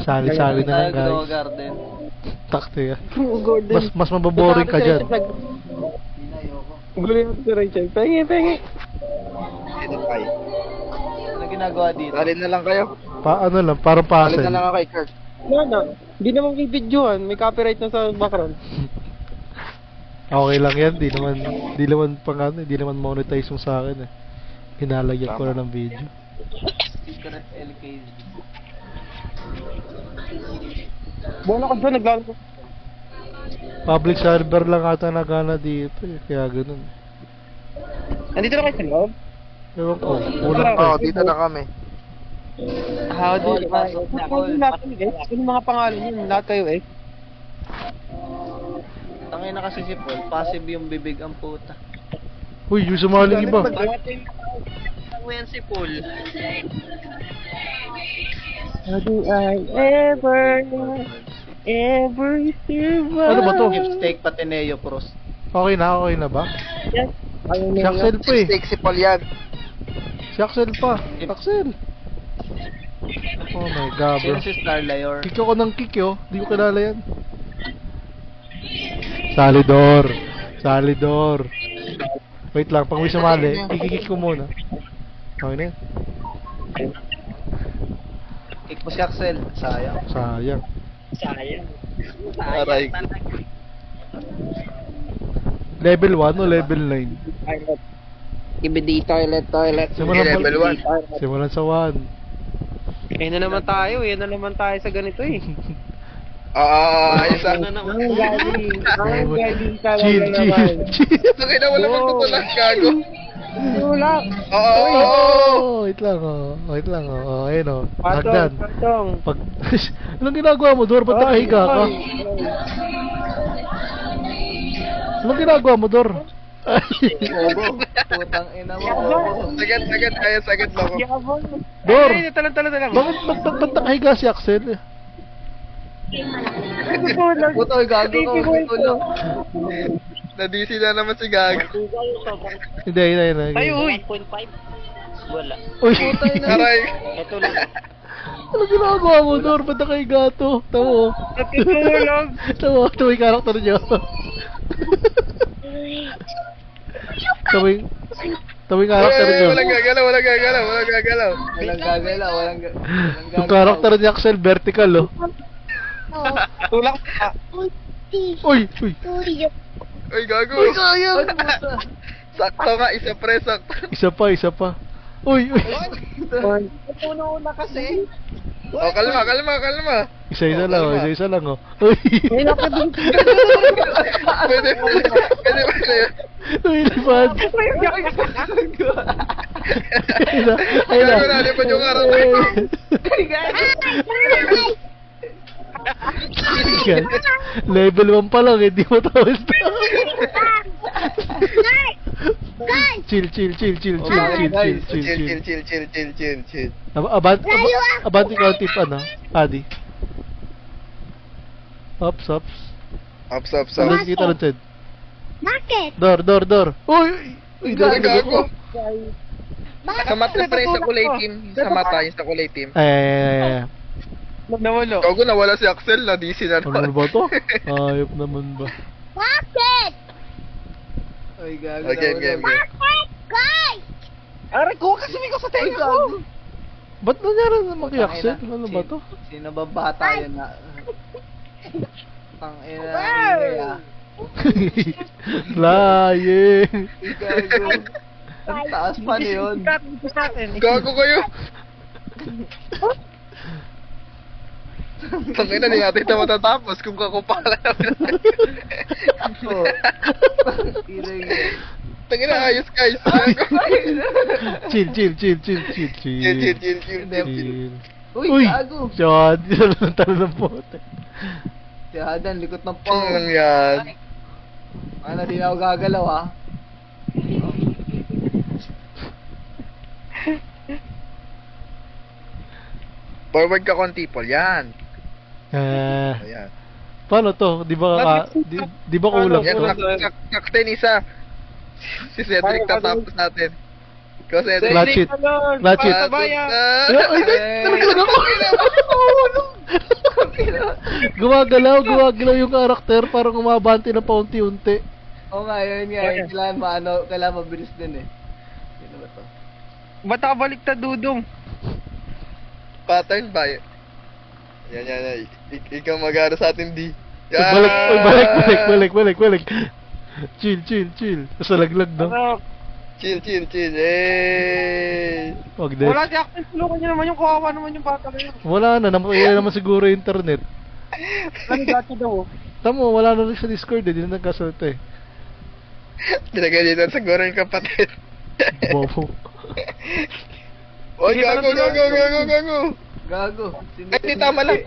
Sali-sali na lang, Grow guys. garden. Takte yan. Gordon. Mas mababoring ka dyan. Gulo yung si Rachel. Pengi. Dito tayo. Ano ginagawa dito? Salin na lang kayo. Ano lang, parang Salin puzzle. na lang ako kay Kirk. Wala. Hindi naman bibidyohan. May copyright na sa background. Okay lang yan, di naman monetize yung sa akin eh. Hinalagyan ko na ng video. Secret LKZ. Buwan ako dyan, naglalaro. Public server lang ata nagana dito eh, kaya ganun. Nandito na kayo sa loob? Ewan ko, kulang Oo, pa. dito na kami. How do All, pasok na, all. lahat kayo, guys? Ano yung mga pangalan yun? Lahat kayo eh. Tangay na kasi si Paul, passive yung bibig ang puta. Uy, yung sumaling iba. Ano yan si Paul? How do I ever survive? Ano ba to? Steak pati Neo Cross. Okay na ba? Yes. Ayun na Si Axel pa eh. Steak si Paul yan. Si Axel pa. Axel. Oh my god, bro. Sino si Starlayor? Kick ako ng kick yo. Di ko kilala yan. Salidor. Wait lang, pag may sumali, kikikik ko muna. Okay na yan. Kick mo si Axel. Sayang. Sayang. Aray. Level 1 o level 9? Ibidi toilet. Level 1. Simulan sa 1. Yan na naman tayo sa ganito eh. Ayos ah. Ang galing talaga Chill. Okay na, wala magtutulak, gago. Tulak. Oo. Wait lang ayun oh. Hagdan. Patong. Pag anong ginagawa mo, Dor? Ba't nakahiga ka? Anong ginagawa mo, Dor? Putang ina mo. Sagad lang ako. Dor! Ay, tala lang. Ba't nakahiga si Axel? Puto, gago ka. Puto. Na-DC na naman si gago. Hindi. Ay, uy. Uy! Aray. Ito lang. Anong ginagawa mo, Dor? Ba't nakahiga to? Tamo. Natutulog. Tamo yung karakter niyo. Tamo yung karakter niyo. Walang gagalaw. Walang gagala. Yung karakter ni Axel, vertical oh. Tulak. Uy! Uy, gago. Sakto nga, isa pre, sakto. Isa pa. Uy! Puno na kasi. Oh, kalma. Isa lang oh. Uy! Pwede ba kayo? Uy, lipad! Ayun Gago na, lipad yung harap. Level 1 pa lang, hindi mo tapos na. Chill. Chill. Abanti ka tip ano, Adi. Ops. Ano kita lang, Ted? Bakit? Door. Uy! Gago. Sa mata pre, sa kulay team. Sa mata, yung sa kulay team. Eh. Nawalo. Gago, nawala si Axel, na-DC na Ano ba to? Ayop naman ba? Bakit? Ay, gago. Game. Bakit? Guys! Aray ko kasi may ko sa tenga ko. Ba't nangyari naman kay Axel? Ano ba to? Sino ba bata yun na? Tang ina. Wow. Lying! Gago. Ang taas pa na yun. Gago kayo. Tangina, di natin ito matatapos kung kakupala namin. Tangina, ayos guys. Chill. Uy, gago. Sean, talo ng pote. Si Hadan, likot ng Ang pang. lang yan. Ano, di na ako gagalaw ha. Forward ka konti, Paul. Yan. Ah, Ayan. paano to? Di ba kulang? Yan, sakten isa. Si Cedric tatapos natin. Ikaw, Cedric. Clutch it. Clutch Clutch it. Sabaya. Ay, talaga ako. Gumagalaw yung karakter, parang umabante na paunti-unti. Oo nga, yun nga. Kailangan mabilis din eh. Sino ba to? Ba't nakabaliktad, Dudong? Pattern ba? Yan. Ikaw mag-aaral sa atin, D. Balik. Chill. Tapos nalaglag, no? Ano? Chill. Hey! Wag din. Wala si Acton, tulungan niyo naman yung kawawa naman yung bata na yun. Wala na, naman siguro yung internet. Ano gato daw? Tamo, wala na rin sa Discord eh, di na nagkasalita eh. Pinagalitan siguro yung kapatid. Bobo. Oy, gago. Gago. Ay, di, tama lang.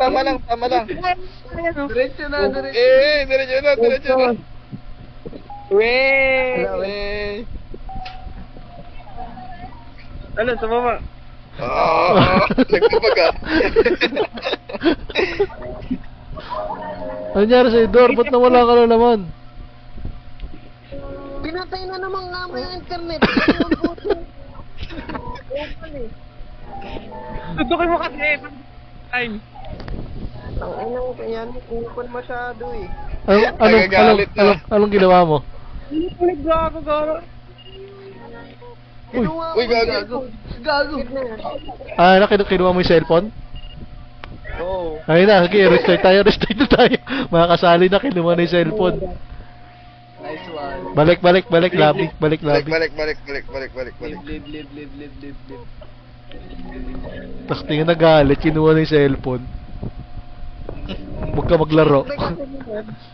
Diretso na. Diretso na. Weh! Eh. Ano, sa mama? Nagpapaga. Ano nangyari sa Idor? Ba't nawala ka na naman? Pinatay na naman nga mo yung internet. Tutukin mo kasi. Time. Ang inang yan, kupon masyado eh. Nagagalit na. Anong ginawa mo? Ulit gago. Uy, gago. Kinuha mo yung cellphone? Oo. Ayun na, sige, restart tayo. Makakasali na, kinuha na yung cellphone. Nice one. Balik, lobby. Balik. Balik. Live. Tapos tingin nagalit, kinuha na yung cellphone. Huwag ka maglaro.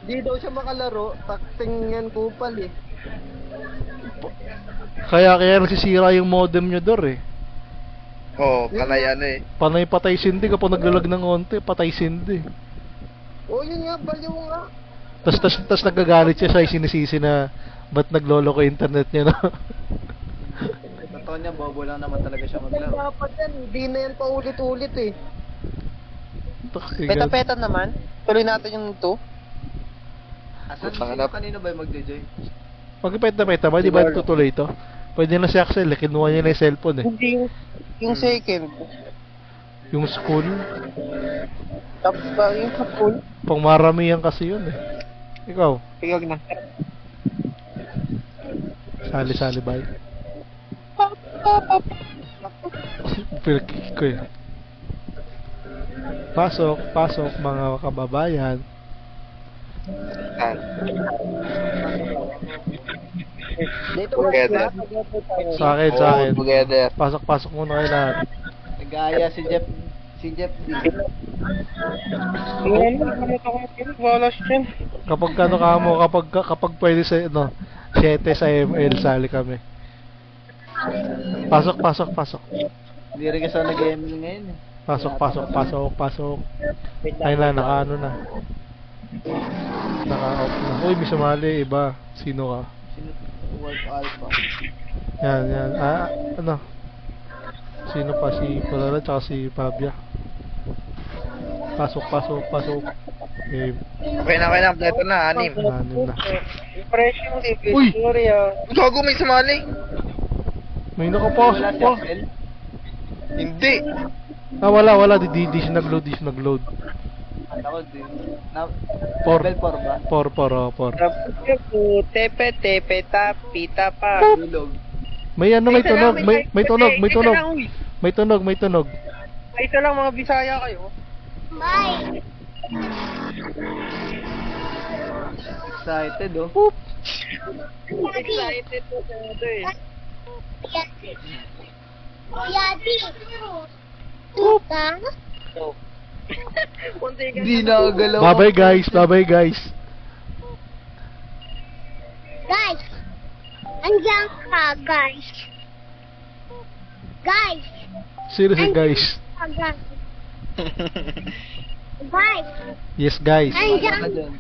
Di daw siya makalaro. Takting yan kupal eh. Kaya nagsisira yung modem nyo Dor eh. Panay eh. Panay patay sindi kapag naglalag ng konti, patay sindi. Yun nga, baliw nga. Tas nagagalit siya sinisisi na ba't naglolo ko internet niya no? Totoo niya, bobo lang naman talaga siya maglaro. Dapat yan, hindi na yan paulit-ulit eh. Peta-peta naman. Tuloy natin yung 2. Asan kanino ba yung magde-join? Pagpeta ba, di ba tutuloy ito? Pwede na si Axel, kinuha niya na yung cellphone eh. Hindi yung second. Yung school, Tapos ba yung sa pool? pang maramihan kasi yun eh. Ikaw, Tigag na. sali ba? Pinakikik ko eh. Pasok mga kababayan. Dito Together. Sa akin. Together. Pasok muna kayo lahat. Nagaya si Jeff D. Wala siya. Kapag pwede sa 7 sa ML sali kami. Pasok. Hindi rin kasi nag-ML ngayon eh. Pasok. Ay na, naka-ano na. Naka-off na. Uy, may sumali, iba. Sino ka? Sino Wolf Alpha? Yan. Ano? Sino pa? Si Palala tsaka si Pabia. Pasok. Eh, Okay na. Ito na, 6. anim na. Impression si Uy! Victoria. Gago, may sumali. May nakapasok Wala si pa. Axel? Hindi. Wala. Di siya nag-load. Ako din. Por. Level 4 ba? Por. Tepe, tapi, tapa. Dulog. May ano, may tunog. May tunog. May tunog. Ay, isa lang mga Bisaya kayo. Bye. Excited oh. Boop. Excited po sa ito eh. Yadi. Tuta. Hindi nakagalaw. Bye-bye guys. Guys. Andiyan ka, guys. Guys. Seriously guys. Guys. Guys. Yes guys. Andiyan Wala ka dyan.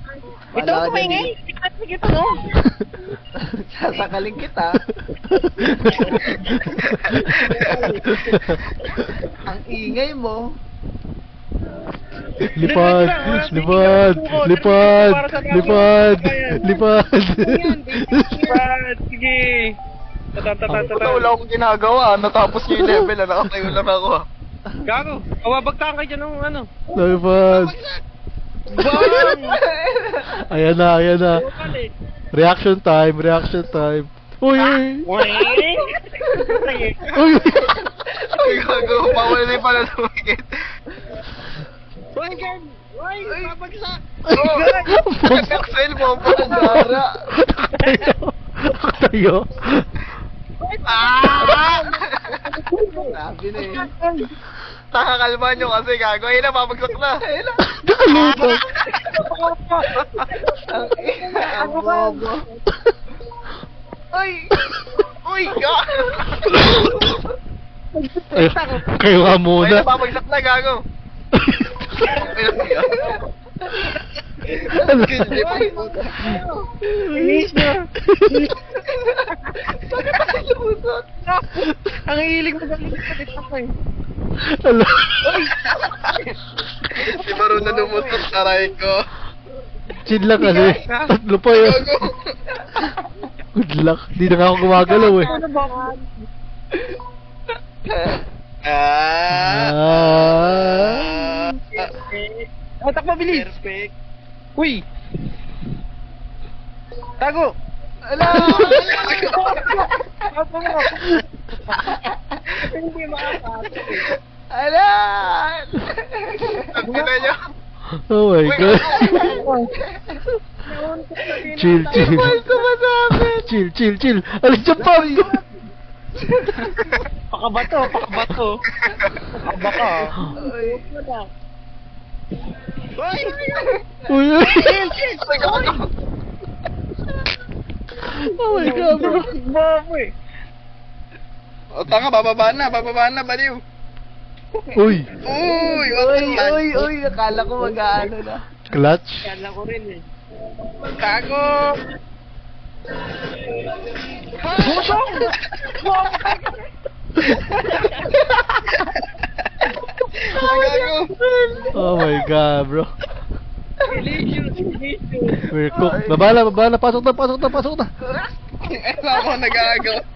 Ito Wala ako ka dyan, ingay. eh. Sige ito no. Sasakaling kita. Ang ingay mo. Lipad. Sige. Wala akong ginagawa. Natapos yung level na nakatayo lang ako. Gago. Mababagtaan kayo dyan ng ano. Lipad. Bang! Ayan na, ayan na. Reaction time, reaction time. Uy, uy. Wait! Uy, uy. Ay, gago. Bawal na yung pala tumigit. Wait, gan! Wait! Babagsak! Axel mo po. Gara. Tayo. Ah! Sabi na eh. Nakakalma nyo kasi gago. Ayun na, babagsak na. Ayun na. Nakalutang. Ang bobo. Ay! Uy! Gago! Ay, kayo nga Ayun muna. na, babagsak na gago. Ayun na, Finish na! Ang hilig mo galing sa dito eh. Ala. Si Baro na lumusot, aray ko. Chill lang kasi. Tatlo pa yun. Gago! Good luck. Di na nga ako gumagalaw eh. Ano ba? Ah. Takbo, bilis! Perfect. Uy! Tago! Ala! Tago mo! Hindi makapasok eh. Ala! Ang ina nyo. Oh my god. Chill, chill. Chill, chill, chill. Alis dyan pa. Pakabato, pakabato. Pakabaka. Uy, uy. Oh my god, bro. Bobo eh. O tanga, bababa na, baliw. Uy. Uy, Uy, akala ko mag-ano na. Clutch. Kala ko rin eh. Tago! Gago. Oh my god, bro. Delicious, delicious. We're cooked. Babala, babala. Pasok na, pasok na, pasok na. Ano ako nagagawa?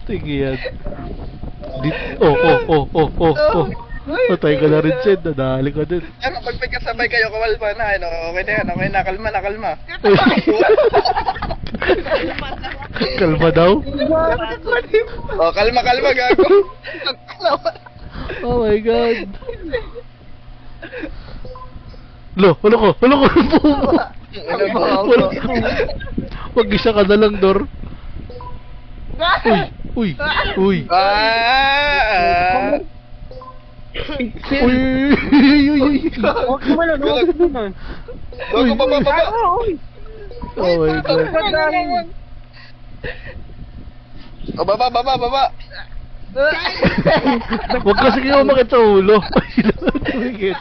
Tingin yan. Oh. Patay ka na rin, Chen. Nadali ka din. Ano, pag may kasabay kayo, kawalpa na, ano, okay na yan, okay na, kalma. Kalma daw. O, kalma, gago. Oh my god. Ano ko? Wag isa ka na lang, Dor. Uy. Uy. Huwag naman ano, huwag naman. Gago, baba. Oh my god. O, baba. Wag kasi kayo umakit sa ulo. Tumigit.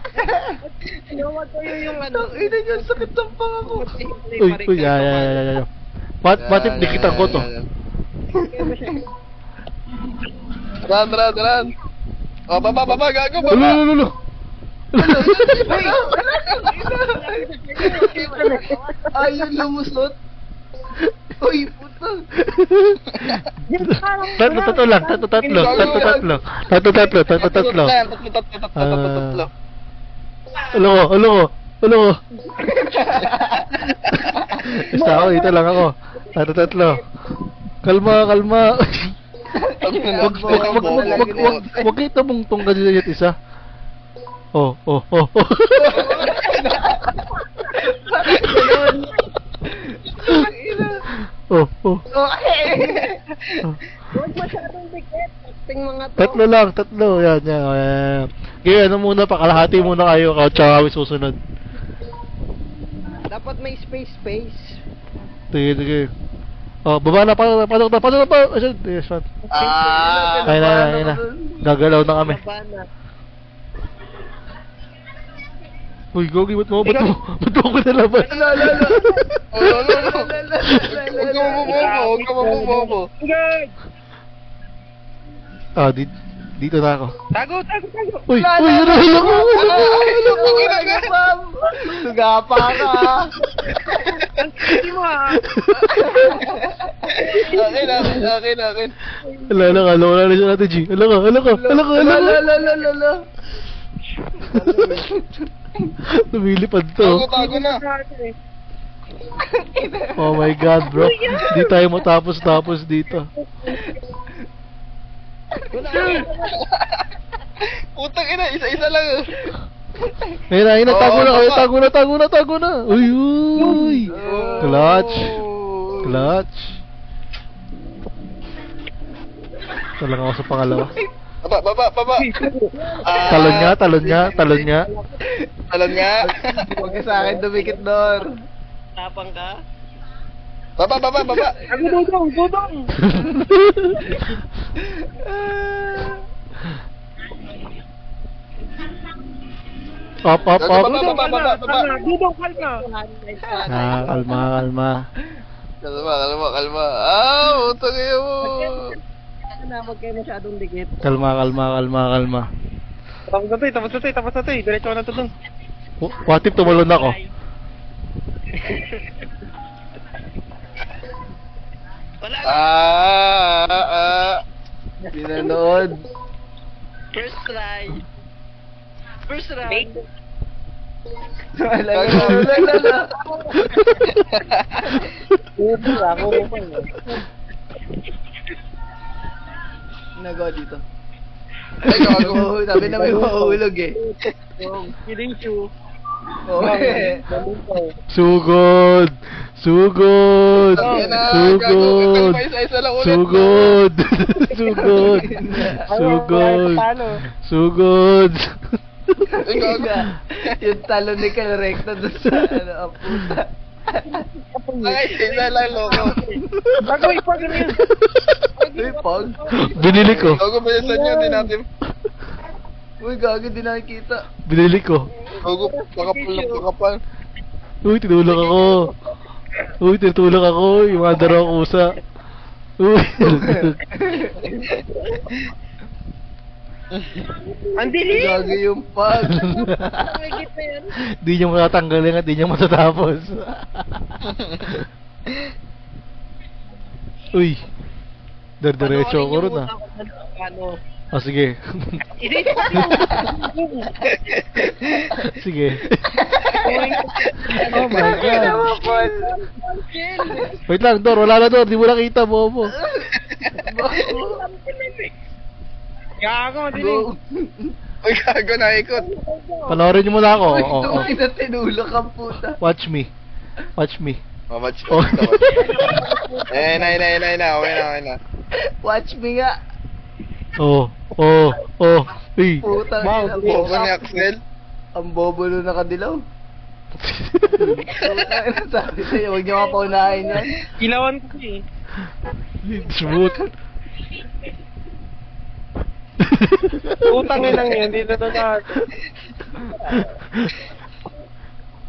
Huwag kayo yung ano. Ina niyo, sakit ng panga ko. Uy, ya. What if dikitan ko to? Ran. O, baba, gago, Ulo. Ayun, lumusot. Uy, putang. Tatlo lang. Tatlo. Ulo ko. Basta ako, ito lang ako. Tatlo. Kalma. Wag kayo tumungtong ka dito yung isa. Oh. Oh. Huwag masyadong dikit. Acting mga to. Tatlo. Yan. Kaya ano muna, pakalahati muna kayo, tsaka kami susunod. Dapat may space. Sige. Oh, baba na, pasok na. Yes, man. Ayun na. Gagalaw na kami. Bana. Uy, Gogi, ba't mo ako nalaban? Huwag ka mabubobo. Ah, dito na ako. Tago. Uy, Sugapa ka. Ang kiti mo ah. Akin. Ala na siya natin, G. Ala ka. Ala. Lumilipad Tago, to. tago na. Oh my god, bro. Di tayo matapos-tapos dito. Putang ina, isa-isa lang. Ayun na, tago na Oh, kayo, baba. tago na. Uy, uy. Clutch. Clutch. Talang ako sa pangalawa. Baba. Talon nga. Talon nga. Huwag ka sa akin dumikit, Dor. Tapang ka? Baba. Dudong! Up. Baba. Dudong, kalma! Kalma. Kalma. Ah, putang ina mo. Huwag kayo masyadong dikit. Kalma. Tapos na to eh. Diretso ka na to dun. What if tumalon ako? Wala na. Pinanood. First try. First round. Wala. Nagawa dito. Ay, gago. Sabi na may mahulog eh. Kidding you. Okay. Sugod. Yan na, gago. Kalma, isa-isa lang ulit. Sugod. Ay, gago. Yung talon ni Cal Recto doon sa ang puta. Ay, isa lang, loko. Bago ipag na yun. Uy, Pog. Binili ko. Gago, bilisan nyo, di natin. Uy, gago, di nakikita. Binili ko. Gago, pakapal. Uy, tinulak ako. Yung mga daraw kusa. Uy. Ang dilim! Gago yung Pog. Di niya matatanggalin at di niya matatapos. Uy. Diretso ako ron ah. Ano? Oh, sige. Sige. Oh my God. Wait lang, Dor. Wala na, Dor. Di mo nakita, bobo. Gago, dilim. Uy, gago, naikot. Panoorin niyo muna ako. Uy, Oo. tumay na tinulak ang puta. Watch me. Mamatch Oh. Eh, okay na. Watch me nga. Oh. Uy. Puta. Wow. Bobo ni Axel. Ang bobo nun nakadilaw. Puta, sabi sa'yo, huwag niyo mapaunahin yan. Kilawan ko eh. Smooth. Utang lang yan, hindi na natin.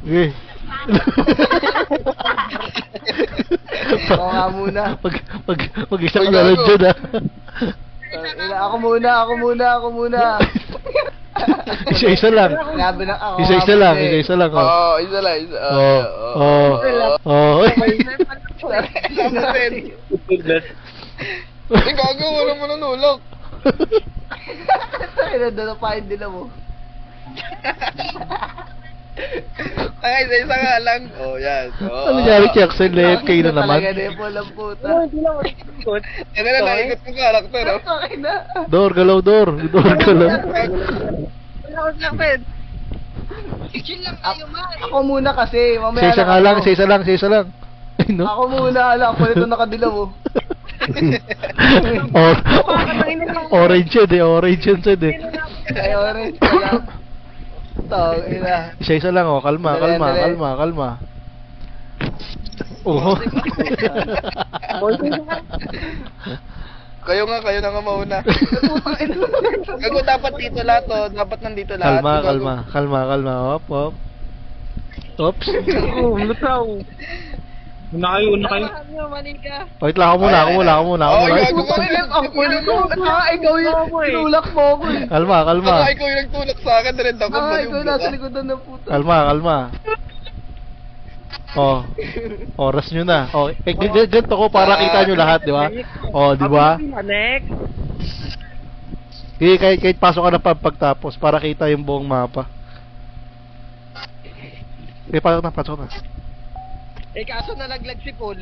Okay. Ako nga muna. Pag isa ka na lang dyan ah. Ako muna. Isa lang. Sinabi na ako. Isa lang. Oh. Oo, isa lang. Oh. Natin. Ay, gago, wala mo nanulok. Tayo na pa yung dila mo. Ay, isa nga lang. Oh, yan. Oh. Ano nangyari kay Axel? AFK na naman. Talaga na yung pulang puta. Yan na, naikot yung karakter, oh. Okay na. Dor, galaw. Ako muna kasi. Mamaya Isa lang. Ay, no? Ako muna. Alam ko nito nakadilaw mo. Orange yan eh. Ay, orange ka lang. Ina. Isa lang oh. Kalma. Oh. Kayo na nga mauna. Gago, dapat dito lahat, oh. Dapat nandito lahat. Kalma. Op. Oops. Lutaw. Una kayo. Wait lang, ako muna. Oh, gago ka. Ang kulit ko. Ikaw yung tulak mo ako eh. Kalma. Ikaw yung nagtulak sa akin, rin ako. Ikaw nasa likodan ng puta. Kalma. Oh. Oras nyo na. Oh, ganito ko para kita nyo lahat, di ba? Oh, di ba? Next. Kahit pasok ka na pagtapos para kita yung buong mapa. Pasok na. Eh, kaso nalaglag si Paul.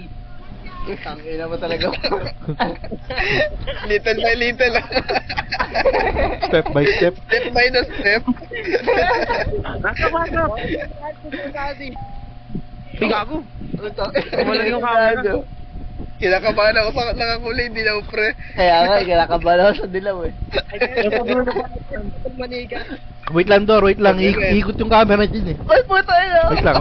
Tangina mo talaga. Little by little. Step by step. Step by the step. Pasok. Hey, gago. Wala yung camera. Kinakabahan ako sa nakakulay, hindi na pre. Kaya nga, kinakabahan ako sa dilaw eh. Maniga. Wait lang, Dor. Wait lang. Ikot yung camera dyan eh. Ay, puta yun! Wait lang.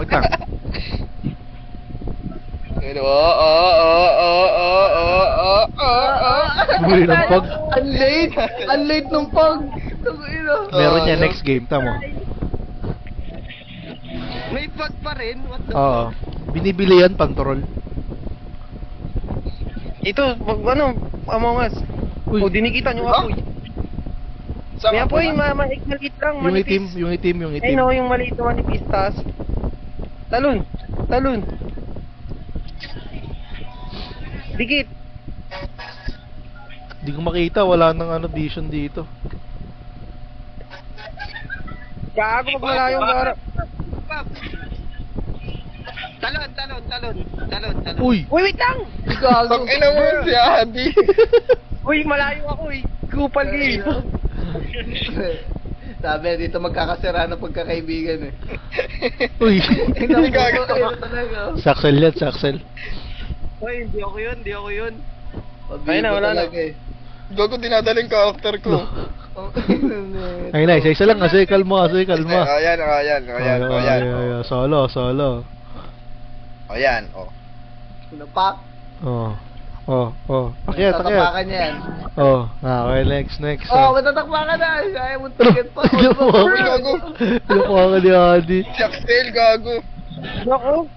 Huli ng pag. Ang late! Ang late nung pag! Tangina. Meron niya next game. Tamo. May pag pa rin? What the Oo. Binibili yan pang troll. Ito, Among Us. Uy. O, dinikita nyo apoy. May apoy, maliit lang, Yung manipis. itim. Ay no, yung maliit na manipis, tas. Talon. Dikit. Hindi ko makita. Wala nang vision dito. Gago, pag malayo ang gara. Talon. Uy! Uy, wait lang! Pag ina mo si Adi. Uy, malayo ako eh. Kupal game. Sabi, dito magkakasira ng pagkakaibigan eh. Uy! Hindi gago. talaga. Saxel yan, Saxel. Uy, hindi ako yun. Ayun na, wala na. Eh. Gago, dinadaling character ko. Ay na, isa lang kasi kalma. Ayan. Solo. Ayan, Napak. Akyat. Tatapakan niya yan. Okay, next. Matatakpakan na. Ayaw mo ticket pa. Gago. Lupa ka ni Adi. Jacktail, gago. Ako?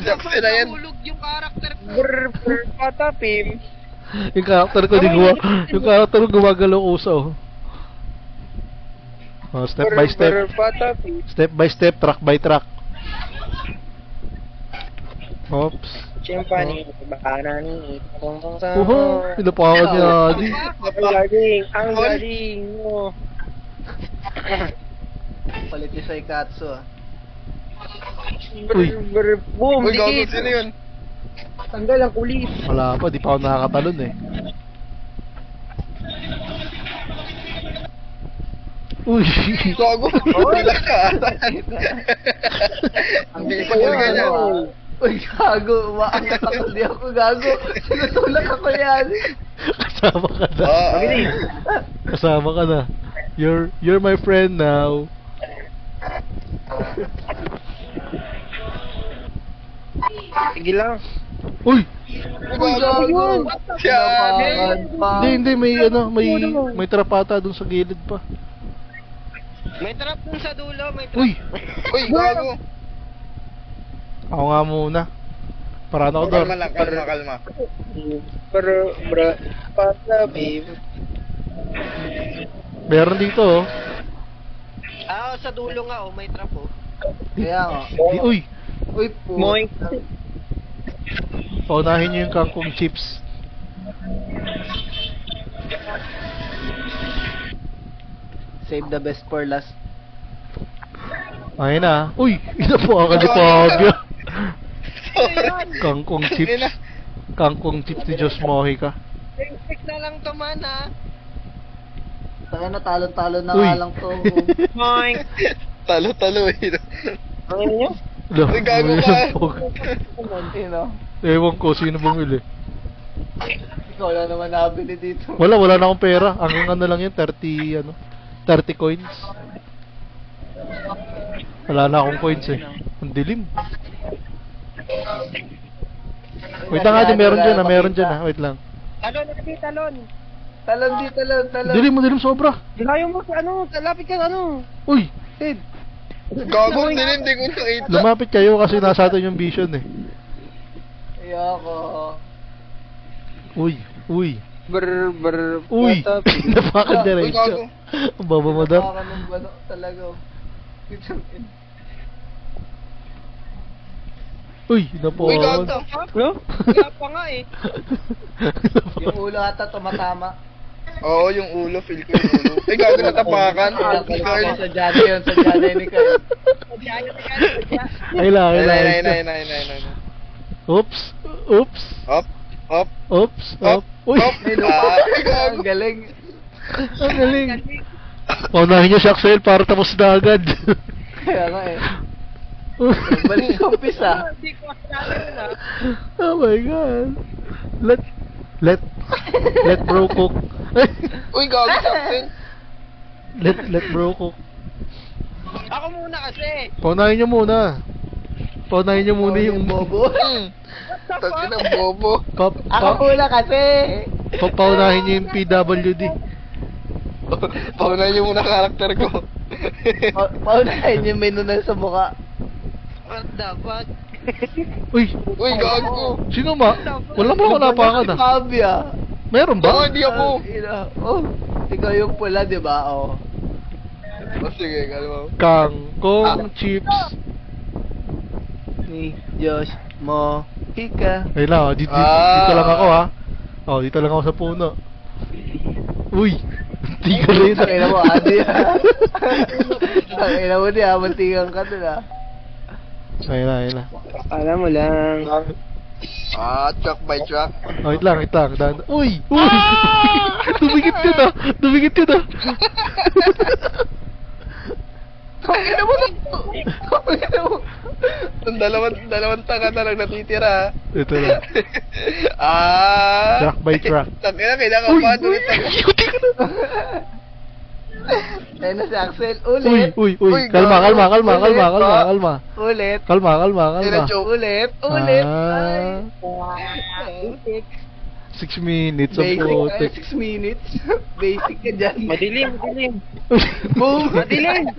Jacktail na yan. Nahulog yung karakter ko. Patapim. Yung karakter ko gumagalaw uso. Step by step. Patapim. Step by step, track by track. Oops. Chimpani, banani, tungtong sa... Pinupa ako ni Adi. Ang galing mo. Palit yung Saikatsu ah. Uy. Boom, Uy, gago, dikit. sino yun? Tanggal ang kulis. Wala pa, di pa ako nakakatalon eh. Uy! Gago, pila ka. Ang Hindi bilis pa talaga niya. Uy, gago. Umaangat ako. Di ako gago. Sinutulak ako yan. Kasama ka na. Mabilis. Kasama ka na. You're my friend now. Sige lang. Uy! Gago. Si Adi. Hindi, may trapata dun sa gilid pa. May trap dun sa dulo, may trap. Uy! Uy, gago. Ako nga muna. Para na ako doon. Kalma lang, kalma. Pero, patapim. Meron dito oh. Sa dulo nga, may trap Kaya nga. Uy! Uy, po. Moink. Paunahin nyo yung kangkong chips. Save the best for last. Ayun na. Uy! Inapakan ni Pagya. Kangkong chips. Kangkong chips ni Diyos Mojica. Perfect na lang to man, ha? Taka na, talon-talon na Uy. nga lang to. Moink. Talo eh. Ano nyo? Uy, gago May ka. lampog. You know? Ewan ko, sino bumili? Ikaw lang naman nabili dito. Wala na akong pera. Hanggang ano lang yun, 30 coins. Wala na akong coins eh. Ang dilim. Wait lang Adi, meron dyan ha. Wait lang. Talon, talon. Talon di, talon. Dilim sobra. Dilayo mo sa lapit ka Uy! Sid. Gago, hindi ko nakita. Lumapit kayo kasi nasa atin yung vision eh. Ayoko. Uy! Uy, Napakan Uy, diretso. gago. Ang baba mo daw. Baka nung ano talaga. Uy! Uy, Napakan. gago. No? Kaya pa nga eh. Yung ulo ata tumatama. Oo, yung ulo, feel ko yung ulo. Ay, gago natapakan. Sa Jana yun, sa Jana yun ikaw. Ay lang, ay lang. Ay. Oops. Oops. Up, up, Oops. up, Up. Uy. up. Ay, gago. Ang galing. Ang galing. Paunahin niyo si Axel para tapos na agad. Kaya nga eh. Balik sa umpisa. Hindi ko akala yun ah. Oh my god. Let bro cook. Uy, gago sa akin. let bro cook. Ako muna kasi. Paunahin niyo muna. Paunahin niyo muna yung bobo. Tangin ng bobo. Ako muna kasi. Paunahin niyo yung PWD. Paunahin niyo muna karakter ko. Paunahin yung menu na sa mukha. What the fuck? Uy, Uy, gago. sino ma? Wala mo ako napakan ah. Fabia. Meron Oo, ba? hindi ako. Oh, ikaw yung pula, di ba? Oh. Oh, sige, kalma. Kangkong chips. Ni Josh mo Hika. Ayun lang, dito lang ako ha. Oh, dito lang ako sa puno. Uy, hindi ka rin. Tangina mo, Adi. Tangina mo di, mantigang ka dun ah. Ayun na. Alam mo lang. Truck by truck. Oh, wait lang. Uy! Dumikit yun ah! Tangina mo Tangina mo. Ang dalawang tanga na lang natitira. Ito lang. Truck by truck. Tangina, kinakabahan ulit ako. Ayun na si Axel. Ulit. Uy! Uy, Kalma. Ulit. Kalma. Ulit. Ay. 6 minutes ang Basic. putik. 6 minutes. Basic ka dyan. Madilim. Boom. Madilim.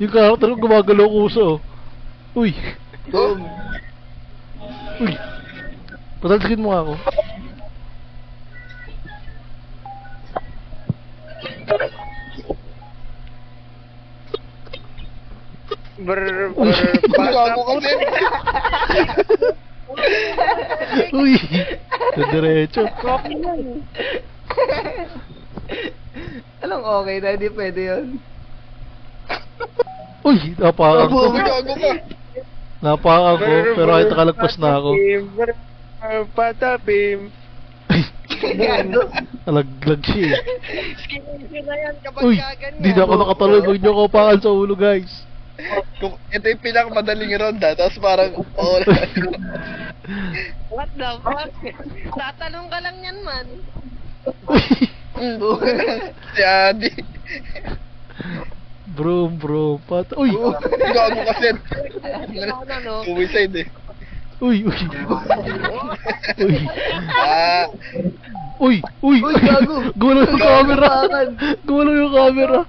Yung karakter ko gumagalaw kuso. Uy! Boom. Patalsikin mo nga ako. Gago kasi. Uy! Diretso. Anong okay na? Hindi pwede yun. Uy! Napakan ko. Uy, gago ka. Napakan ko, pero kahit nakalagpas na ako. Patapim. Nalaglag siya eh. Skin na yan kapag Uy! kaganyan. Di na ako nakatuloy. Huwag niyo ako pakan sa ulo guys. Ito yung pinakamadaling ronda, tapos parang, What the fuck? Tatanong ka lang yan man. Uy! si Adi. Bro. Uy! Gago kasi. Ano? Suicide eh. Uy! Uy. Uy! gago. Gumalaw yung camera! Tapakan. Gumalaw yung camera!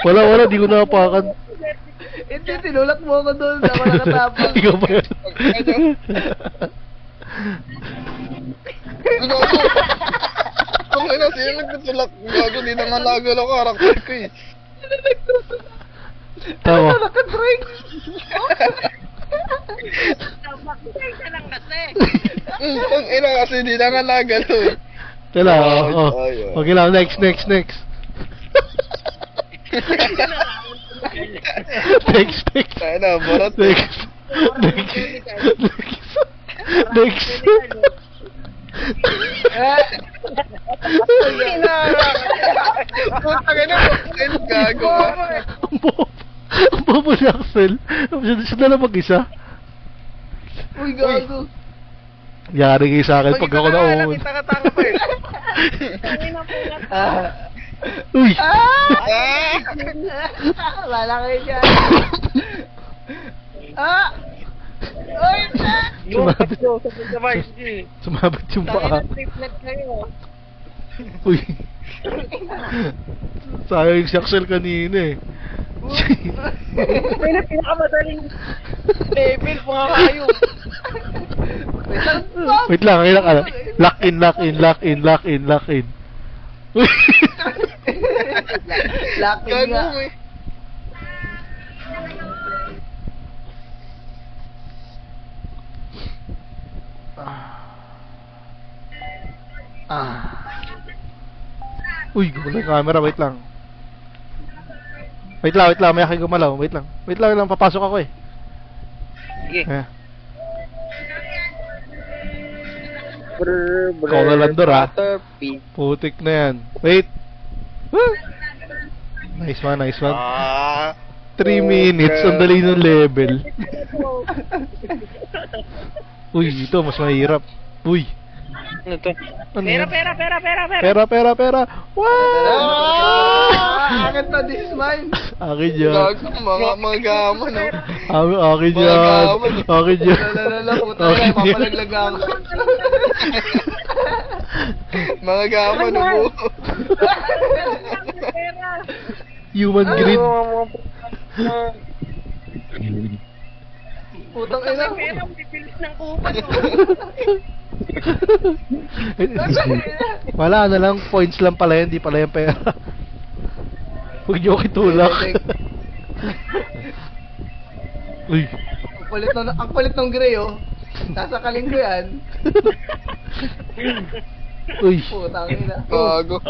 Wala, di ko napakan. Hindi, tinulak mo ako doon. Ako nakatapang. Ikaw ba yan? Gago. Kung ina, sino nagtutulak? Gago, di na nga nagalaw karakter ko eh. Tama. Nakadrink. Bakit ka lang kasi? Kung ina kasi di na nga nagalaw eh. Tala, Ay. Okay lang, next. Next. Ay na, barat eh. Next. Putang ina mo. Gago ka. Ang bobo ni Axel. Siya na lang mag-isa. Uy, gago. Yari kayo sa akin pag ako na-own. Nakita pa eh. Uy! Wala kayo dyan. Uy, Sumabit yung paa. Triplet kayo. Uy! Sayang yung si Axel kanina eh. May na pinakamadaling level po nga kayo. Wait lang. Lock in. Uy! Laki Gago nga. eh. Uy, gumalaw yung camera, wait lang. Wait lang, may aking gumalaw, wait lang. Wait lang, papasok ako eh. Sige. Eh. Ikaw na lang doon, ha? Putik na yan. Wait. Woo! Nice one. 3 minutes, ang dali ng level. Uy, ito, mas mahirap. Uy. Ano to? Ano Pera, yan? pera. Wow! Akin to, this is mine. Akin yan. Gago, mga gaman, no? Akin yan. Akin yan. Lalala, puta na, papalaglag ako. Mga gaman, no? Human greed. Putang ina. Pera, bibilis ng kupan. Wala na lang, points lang pala yan, di pala yung pera. Huwag niyo kitulak. Uy. Ang kulit ng gray, oh. Sasakalin ko yan. Uy. Putang ina. Gago.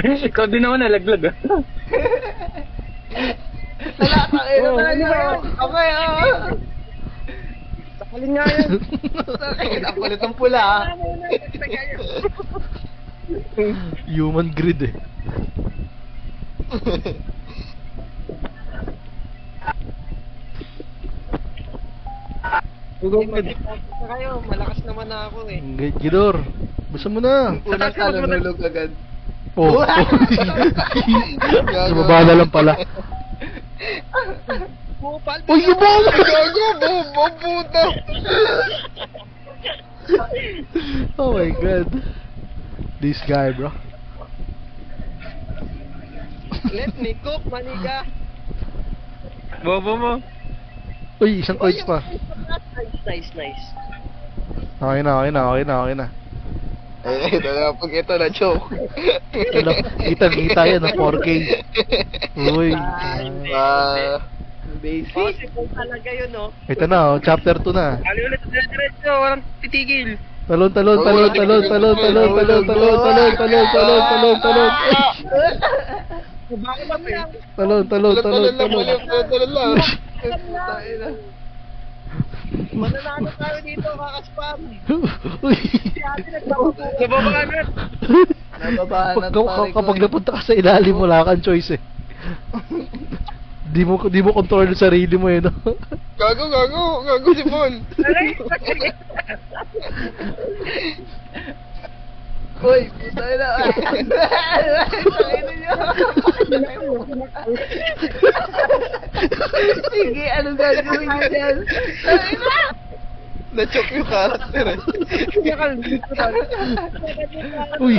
Ikaw din naman nalaglag, ah. Talatang ina talaga. Okay, oh. Sakalin nga yan. Ang kulit ng pula, ah. Human greed eh. Kayo, malakas naman na ako eh. Gidor, basta mo na. Unang kalunulog agad. Oh. Sumaba na lang pala. Bupal. Uy, yung bola! Gago, puta. Oh my god. This guy, bro. Let me cook, maniga. Bobo mo. Uy, isang coins pa. Nice. Okay na. Ay, ito na, pag ito na joke. Ano, kita yan ng 4K. Uy. Basic. Possible talaga yun, no? Ito na, oh, chapter 2 na. Ali ulit, diretso, walang titigil. Talon. Bakit ba lang? Talon. Talon lang. Putang ina. Mananalo tayo dito, kakaspam. Uy. Nababaan na. Nababaan at pare ko. Kapag napunta ka sa ilalim, wala kang choice eh. Di mo control yung sarili mo eh, no? Gago si Bon. Uy, putang ina. Tangina niyo. Sige, ano gagawin niyo dyan? Tangina. Na-choke yung character eh. Uy.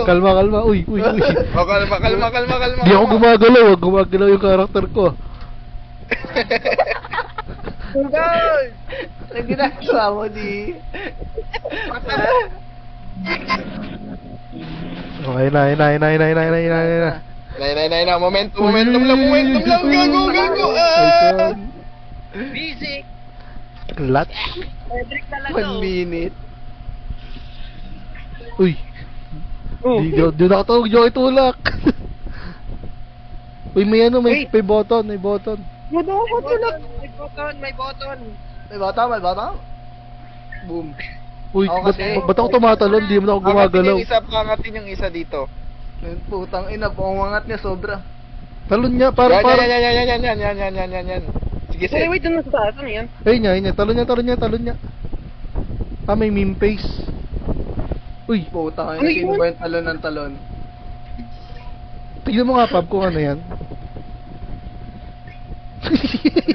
Kalma. Uy. O, kalma. Di ako gumagalaw, gumagalaw yung karakter ko. Ang ginagawa mo, di. Okay na. Nay, momentum lang, gago. Busy. Lat. Cedric talaga. 1 minute. Uy. Di nakatawag, di ako itulak. Uy, may button. May button. May bata? Boom. Uy, Ako kasi- ba't ako tumatalon? Di mo na ako gumagalaw. Pangatin yung isa dito. Putang ina, pangangat niya sobra. Talon niya, para. Yan. Sige, Hey, Seth. wait, ano sa taas? Ano yan? Ayun niya. Talon niya. May meme face. Uy, Putang Ano ina, sino yun? ba yung talon ng talon? tignan mo nga, Pab, kung ano yan.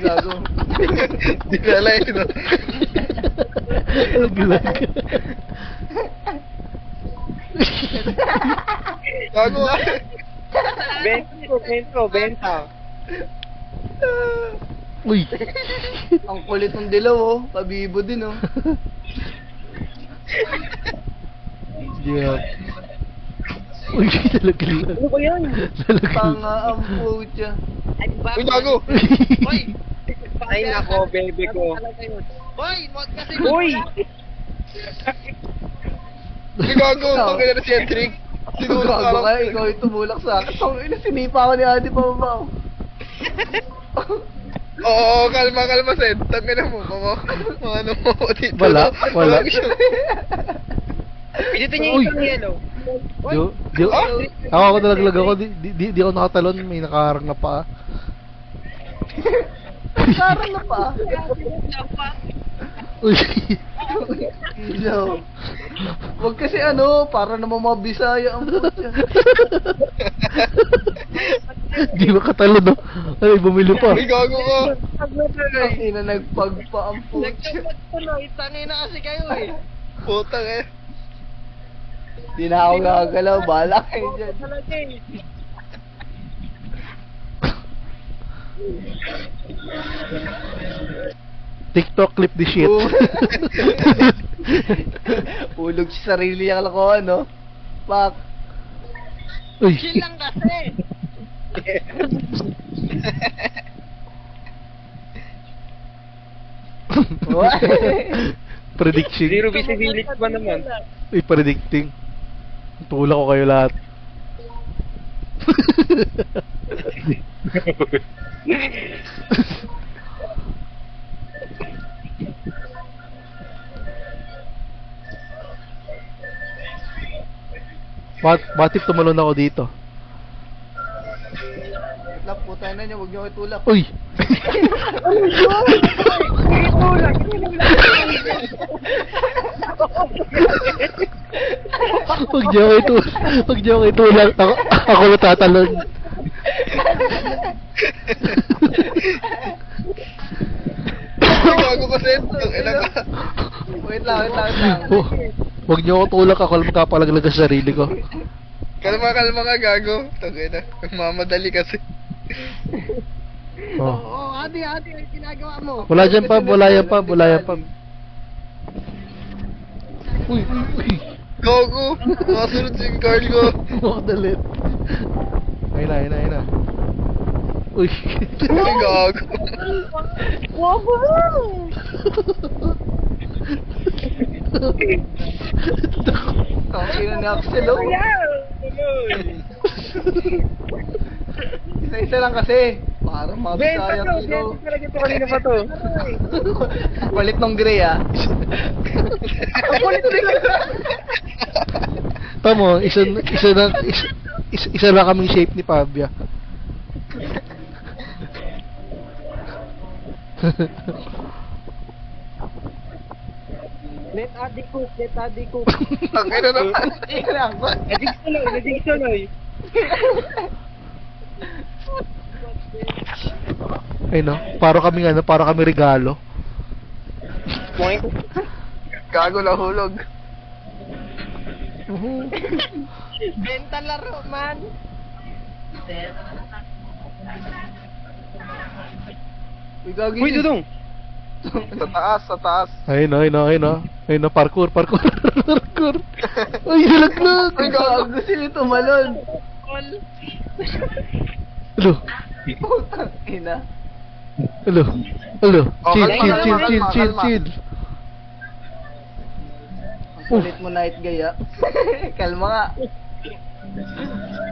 Gago. Dinala yun, no? Naglag. Gago ah. Benta. Uy. Ang kulit ng dilaw, oh. Pabibo din, oh. Yeah. Uy, nalaglag. Ano ba yan? Nalaglag. Tanga ang pucha. Ay, Uy, gago. Hoy! Ay, nako, baby ko. Hoy, mod kasi. Uy! Gago, tangin na si Cedric. Siguro Gago ka, parang... ikaw yung tumulak sa akin. Tong ina, sinipa ko ni Adi pa ba? Oo, kalma, Sed. Tangin na mo, mga ano mo dito. Wala. Pinutin niya Uy. yung yellow. Ako nalaglag ako, di ako nakatalon, may nakaharang na pa. Parang na pa. Uy. Ilaw. Wag kasi ano, para naman mga Bisaya ang putya. Di makatalon, no? Ay, bumili pa. Ay, gago ka. Ang ina nagpagpa ang putya. Nagtuloy, tangin na kasi kayo eh. Putang eh. Di na ako gagalaw, bahala kayo dyan. Talaga eh. TikTok clip the shit. Ulog sa sarili ang lakoan, no? Pak. Uy. Chill lang kasi. Prediction. Zero visibility ba naman? Uy, predicting. Tulak ko kayo lahat. Ba't tumalon ako dito? Wait lang, putay na niya, huwag niyo itulak. Uy! Huwag niyo ako itulak. Ako natatalon. Gago ka, Sed. Tangin na ka. Wait lang. Huwag niyo ako tulak. Ako lang magkapalaglag sa sarili ko. Kalma nga, gago. Tangin na. Mamadali kasi. Oh. Oo, Adi, ang ginagawa mo. Wala dyan pa. Wala yan pa. Uy. Gago. Nakasunod si Carl ko. Makadalit. Ayun na. Uy. Ay, gago. Ang ina ni Axel, oh. Isa-isa lang kasi. Para mga Bisaya kilo. Talaga ito kanina pa to. Ang palit nung gray, ah. Tamo, isa na kaming shape ni Pabia. Let Adi cook. Tangin na naman. Nadig tuloy. Ay no, para kami regalo. Point. Gago na hulog. Benta laro, man. Uy, Dudong! Sa taas. Ayun no, parkour. Ay, nalaglag. Ay, gago sila tumalon. Hello. Putang ina. Hello. Oh, kalma. Chill. Ang kulit mo, night guy, ah. Kalma nga.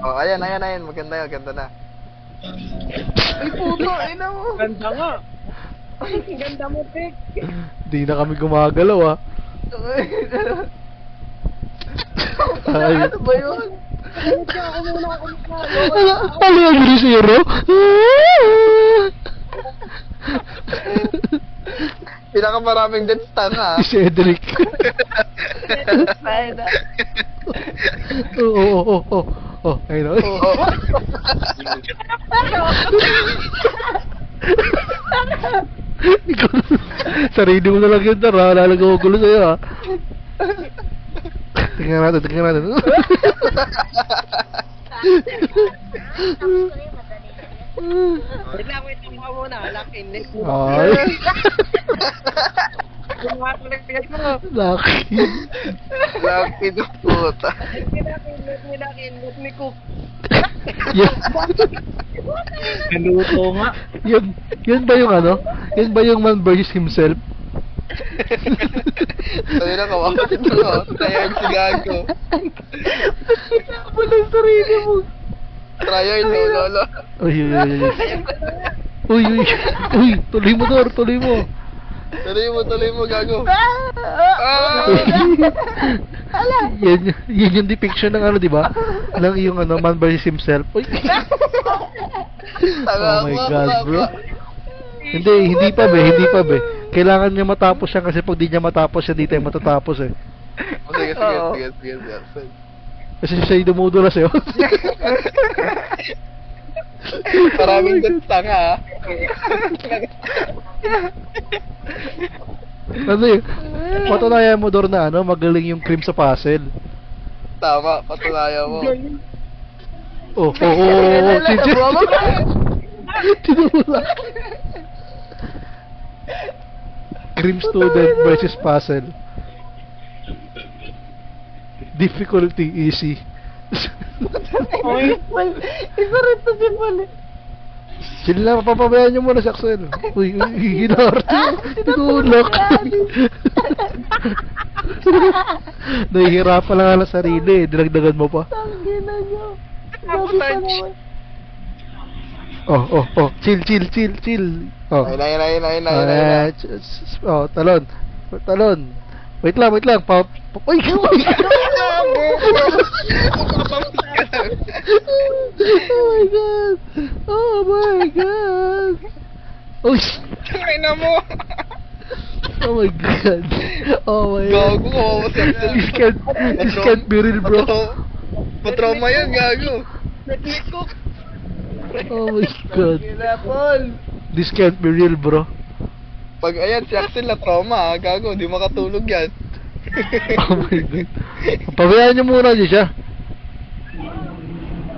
Oh, ayan. Maganda na. Ay, puto, ina mo. Ganda nga! Ang ganda mo, Pik. Di na kami gumagalaw ah. Ay. Ano ba yun? Ano yung zero? Pinakamaraming deaths tanga. Si Cedric. Ay, na. Oh, ayun o. Sarili mo na lang yun, Tara. Lalagang ko gulo sa'yo, ha. Tingnan natin. Wait lang muna. Lock in. Ay. Lucky. Lucky na puta. Let me cook. Yan, Naluto nga. yan ba yung ano? Yan ba yung man versus himself? Sabi na kawawa ito, no? Tryhard si Gago. Walang sarili mo. Tryhard, no, lolo. Uy, uy, uy, uy. Uy, uy, uy, tuloy mo, Dor, tuloy mo. Tuloy mo, Gago. Yan yung depiction ng ano, di ba? Ng yung ano, man versus himself. Uy. Oh my God, bro. Hindi pa be. Kailangan niya matapos siya kasi pag di niya matapos siya, di tayo matatapos eh. Sige. Kasi siya yung dumudulas eh. Maraming tanga, Ano yun? Patunayan mo, Dor, na ano, magaling yung cream sa puzzle. Tama, patunayan mo. Oh. Tinula. Cream student versus puzzle. Difficulty easy. Isa rin to si Paul. Sila papabayaan nyo muna si Axel. Uy, ginarte. Tinulak. Nahihirapan lang ang sarili. Dinagdagan mo pa. Tangina nyo. Oh. Chill. Oh. Ayun. Oh, talon. Wait lang. Uy! Oh my god! Uy! Tangay na mo. Oh my god! Gago, kawawa si Axel. This can't be real, bro. Patrauma yan, Gago. Oh my god. Paul. This can't be real, bro. Pag ayan, si Axel na trauma, Gago, di makatulog yan. Oh my god. Pabayaan nyo muna niyo siya.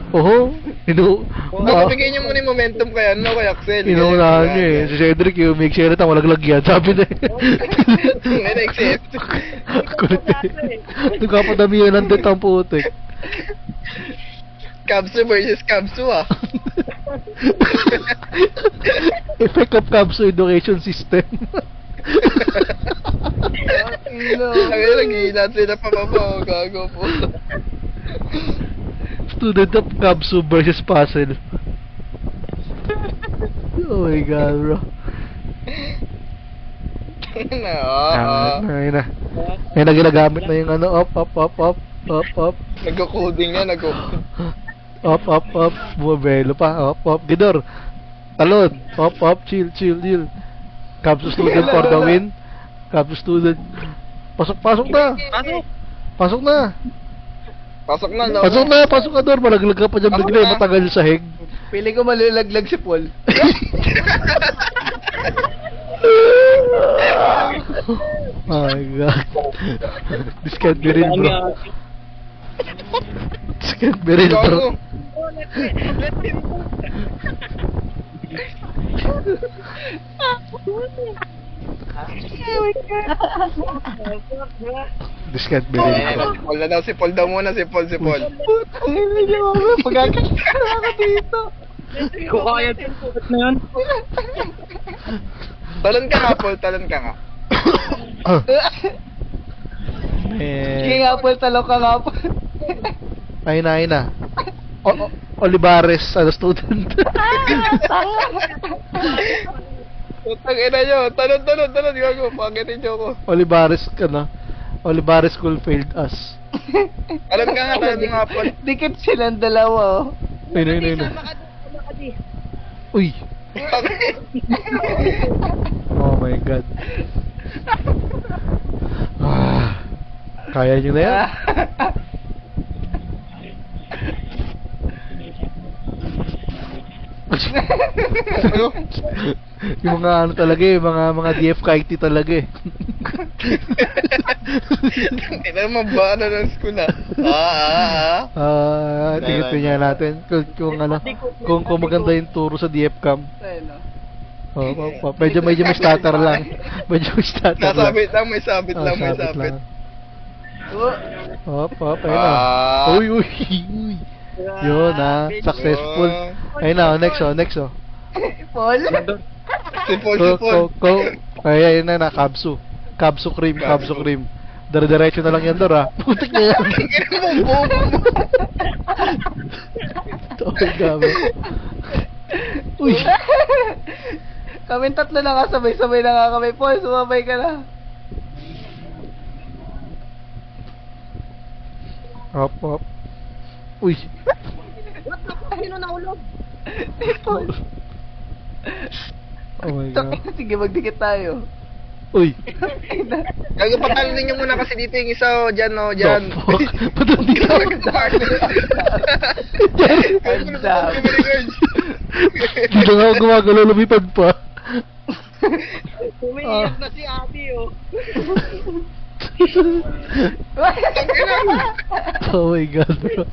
Oho. Bigay niyo muna yung momentum kay Axel. Inuunahan niyo eh. Si Cedric yung make sure na walang lagyan. Sabi na eh. May na-accept. Kulit eh. Nagkapadamihan ng det ang putik. Kabsu versus Kabsu, ah. Effect of Kabsu Education System. Ang nag-iinat sila pababa, Gago po. Student of Kabsu versus puzzle. Oh my god, bro. Ay na. May ginagamit na yung ano, up. Nagko-coding na, Up. Bumabelo pa, up. Gidor. Talon. Up. Chill. Kabsu student for the win. Kabsu student. Pasok na. Pasok na, no? Pasok na, Dor. Malaglag ka pa dyan bigla. Matagal sa heg. Pili ko malulaglag si Paul. Oh my god. This can't be real, bro. This can't be real, bro. This can't be real, bro. Paul na daw, si Paul daw muna, si Paul. Ang ina niyo ako. Pagkakasama ako dito. Kung kaya din po na yun. Talon ka nga, Paul, talon ka nga. Sige nga Paul, talo ka nga Paul. Ay na. Olivares, student. Putang ina nyo, talon, Gago, pakitin nyo ko. Olivares school failed us. Talon ka nga, Paul. Dikit silang dalawa. Ayun. Uy. Oh my god. Kaya nyo na yan? Yung mga ano talaga eh, mga DF Kaiti talaga eh. Kailan mabana ng school na. Tingnan niya natin kung maganda yung turo sa DF Cam. Medyo may stutter lang. Nasabit lang, may sabit lang. Ayun na. Uy. Yun successful. Ayun na, next oh. Paul? Si Paul. Ayun na, Kabsu. Kabsu cream. Dire-diretso na lang yan doon Putik na yan. Gabi. Uy. Kaming tatlo na nga, sabay-sabay na nga kami. Paul, sumabay ka na. Hop. Uy. Sino nahulog? Paul. Oh my God. Sige, magdikit tayo. Uy. Gago, patalon niyo muna kasi dito yung isa, dyan. The fuck? Ba't hindi ka? Dito nga ako gumagalaw, lumipad pa. Umiiyak na si Abby, oh. Oh my God, bro.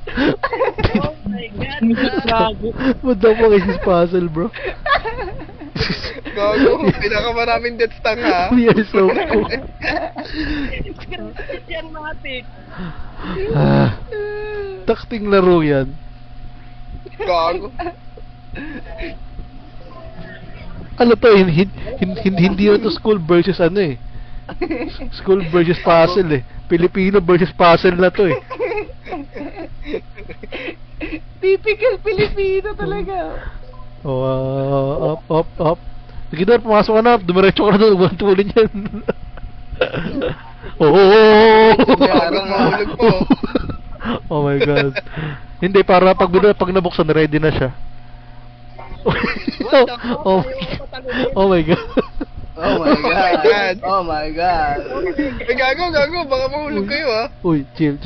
Oh my God, What the fuck is this puzzle, bro? Gago, pinakamaraming deaths tanga. We are so cool. Yan, matik. Takting laro yan. Gago. Ano to, hindi yun to school versus school versus puzzle Filipino versus puzzle na to Typical Filipino talaga. Up. Sige doon, pumasok ka na. Dumiretso ka na doon. Huwag tulin yan. Parang mahulog po. Oh my God. Hindi, para pag nabuksan, ready na siya. Oh my God. Oh my God. Ay, gago, baka mahulog kayo Uy, chill.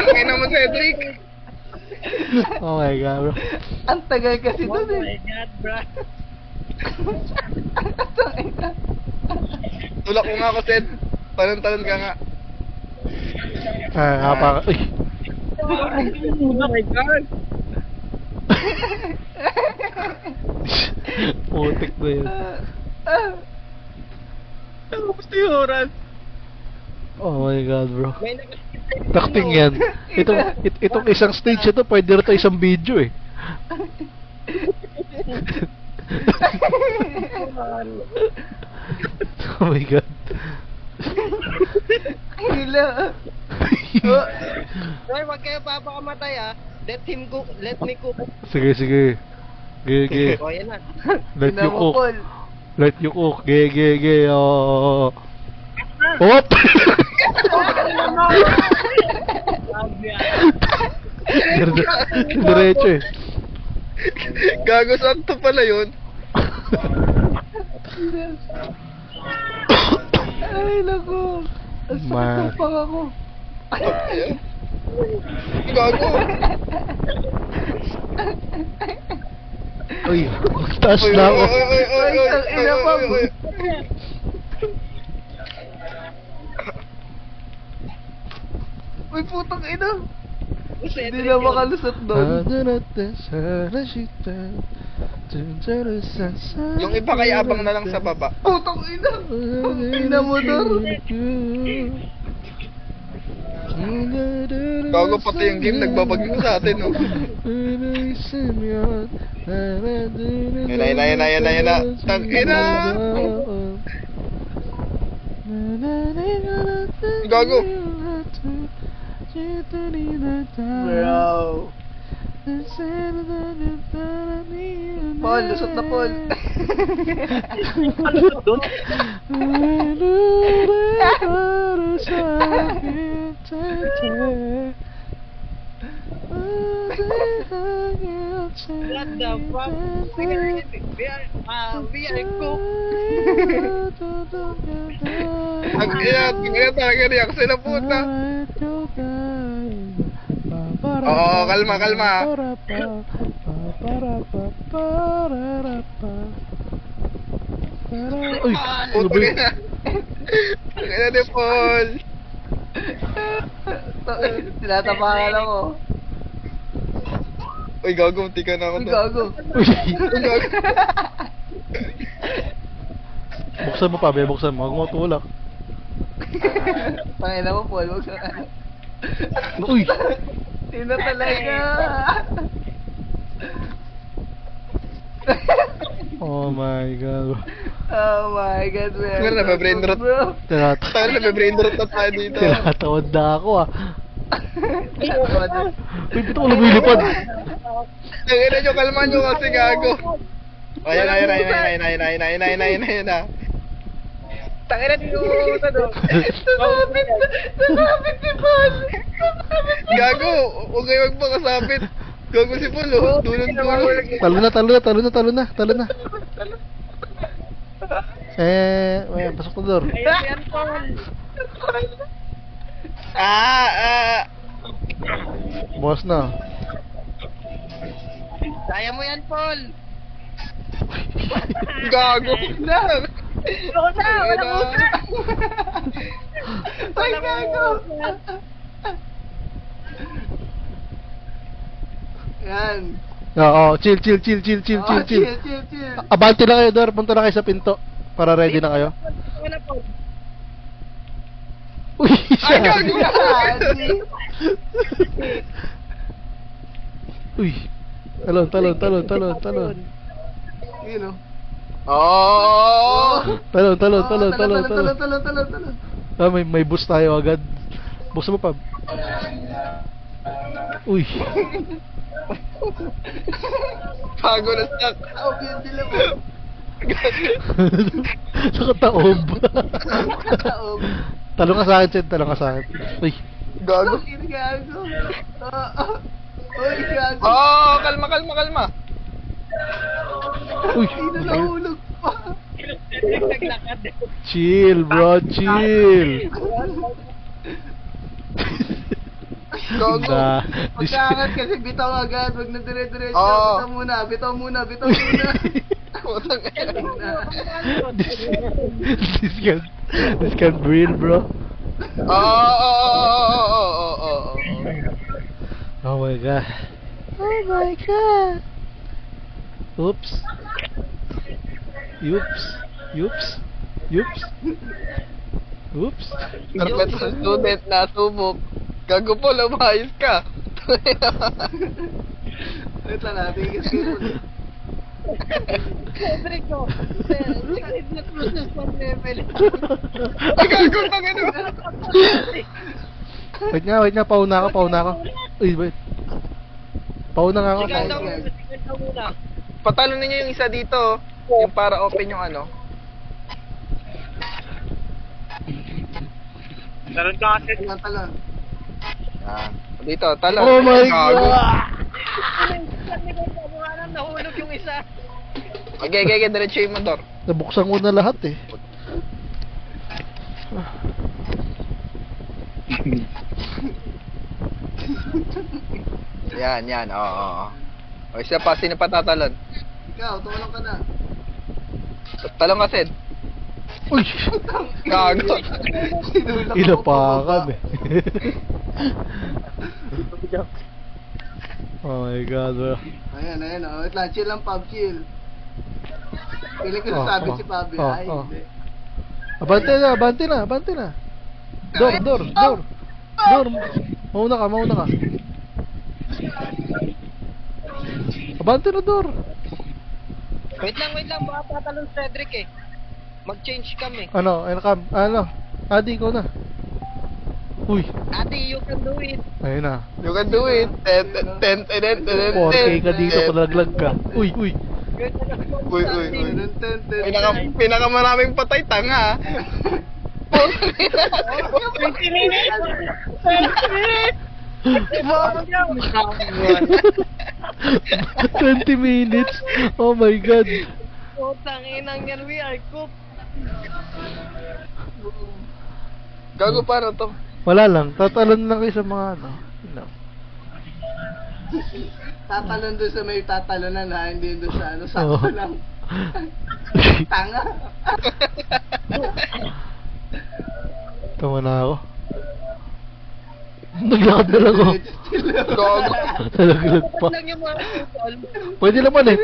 Ay naman, Cedric. Oh my God, bro. Ang tagal kasi Oh doon my God, bro. Tulak ko nga ako, Ced. Talon ka nga. Uy. Oh my God. Putik na yan. Tapos na yung oras. Oh my God, bro. May Takting yan. Itong isang stage ito, pwede rin ito isang video Oh my God. Hila. Hoy, wag kayo papakamatay Let me cook. Sige. Ge. O, yan na. Let you cook. Paul. Let you cook. Ge. Oh. Hop! Diretso Gago, sakto pala yun. Ay, naku. Sakupang ako. Gago. Uy, taas na ako. Oy. Uy, putang ina. Hindi na makalusot doon. Yung iba kaya abang na lang sa baba. Putang ina. Ina motor. Gago, pati yung game nagbabagyo sa atin, Yan na. Tangina! Gago! Bro. Paul, lusot na Paul. What the fuck? We are cook. Tangina talaga niya kasi na puta. Oo, kalma. Uy, Putang ina. Tangina ni Paul. Tinatapakan ako. Uy, gago, munti ka na ako Uy, to. gago. Uy, gago. Buksan mo pa, buksan mo. Huwag mo tulak. Pangina mo, Paul. Huwag sa Uy! Sino talaga? Oh my God. Oh my God, man. Siguro nabe-brain rot. Bro. Tayo nabe-brain rot na tayo dito. Tinatawad na ako ah. Uy, ba't ako lumilipad? Tangina nyo, kalman nyo kasi gago. Ayan na. Tangina niyo, ano? Sumabit si Paul. Gago, huwag kayo magpakasapit. Gago si Paul, oh. Dulon. Talo na. Ayan, pasok na door. Ayan, yan, Paul. Boss na. Kaya mo yan, Paul. Gago na. Wala mo. Ay, gago. Yan. Oo, chill. Oh, chill. Abante na kayo, door. Punta na kayo sa pinto. Para ready na kayo. Wala, Paul. Uy, Ay, gago na. Uy. Talon. Yun o. Oh. Talon. Ah, may boost tayo agad. Boost mo pa. Uy. Gago na stuck. Oh, yun sila mo. Nakataob. Taob. Talong ka sa akin, Chen. Uy. Gago. Gago. Uy, gago. Oh, kalma. Uy. Sino nahulog pa? Naglakad. Chill, bro. Chill. Gago. Na. Pagkakat kasi bitaw agad. Wag na dire-diretso. Oo. Bitaw muna. Putang ina. This can breathe, bro. Oh. Oh my god. Oops. Karpet sa student na subok. Gago po, lumayos ka. Wait lang natin. Kasi Federico, secret na process for level. Ay, gago, tangina. Wait nga, pauna ako. Uy, wait. Pauna nga ako. Ikaw muna. Patalo ninyo yung isa dito. Yung para open yung ano. Talon ka kasi. talon. Dito, talo. Oh my Gago. god! Nahulog yung isa. Okay, diretso yung motor. Nabuksan ko na lahat eh. Yan, oo. O, isa pa, sino pa tatalon? Ikaw, tumulong ka na. Talong ka, Sid. Uy! Gago. Ilapakan eh. Oh my god, bro. Ayan. Wait lang, chill lang, Pab, chill. Piling ko nasabi si Pab. Ay, hindi. Abante na. Door. Mauna ka. Abante na, door. Wait lang, baka tatalon Cedric eh. Mag-change kami. Ano? Adi, ikaw na. Uy. Ate, you can do it. Ayun na. You can do it. 4K ka dito, palaglag ka. Uy. Uy. Pinakamaraming patay, tanga. 20 minutes. Oh my god. Putang inang yan, we are cooked. Gago, paano to? Wala lang. Tatalon lang kayo sa mga ano. Yun lang. Tatalon doon sa may tatalonan ha, hindi doon sa ano, Oo. sakto lang. Tanga. Tama na ako. Naglakad na lang ako. Gago. Nalaglag pa. Lang yung mga people. Pwede naman eh.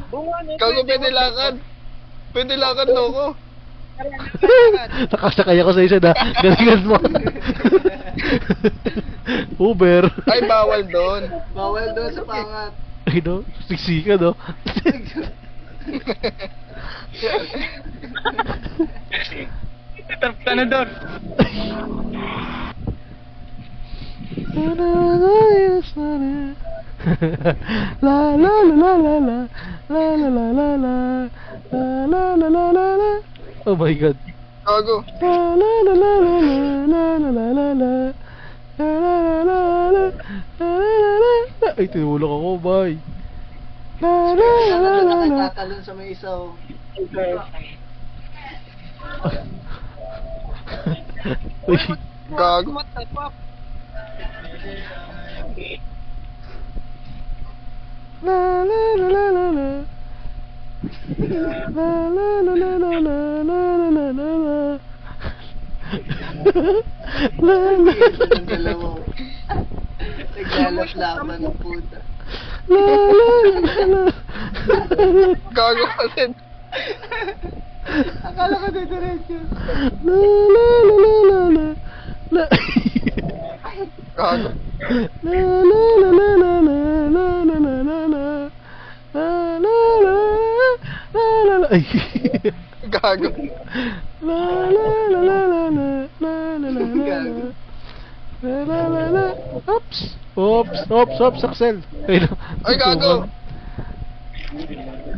Bunga na. Gago, pwede lakad, loko. Nakasakay ako sa isa na. Galingan mo. Uber. Ay, bawal doon. Bawal doon sa pangat. Ay no, siksika no. Tap ka na doon. La la la la la la la la la la la la la la la la. Oh my god. Gago. La la la la la la la la la la la la la la la. Ay, tinulak ako, bye. La la la la la la. Nakatalon sa may isaw. Uy, Gago. What the fuck? la la la la la la. La la la la la la la la la la. La la Ang dalawa. Naglalap-lapan ng puta. la la la. Gago kasi. Akala ko diretso. La la la la la la. La Gago. la la la la la la la la la la la. La la la la la la. Ay. Gago. La la la la la la la la la la. La la la la. Oops. Oops. Oops. Oops. Axel. Ay, no. Ay, gago.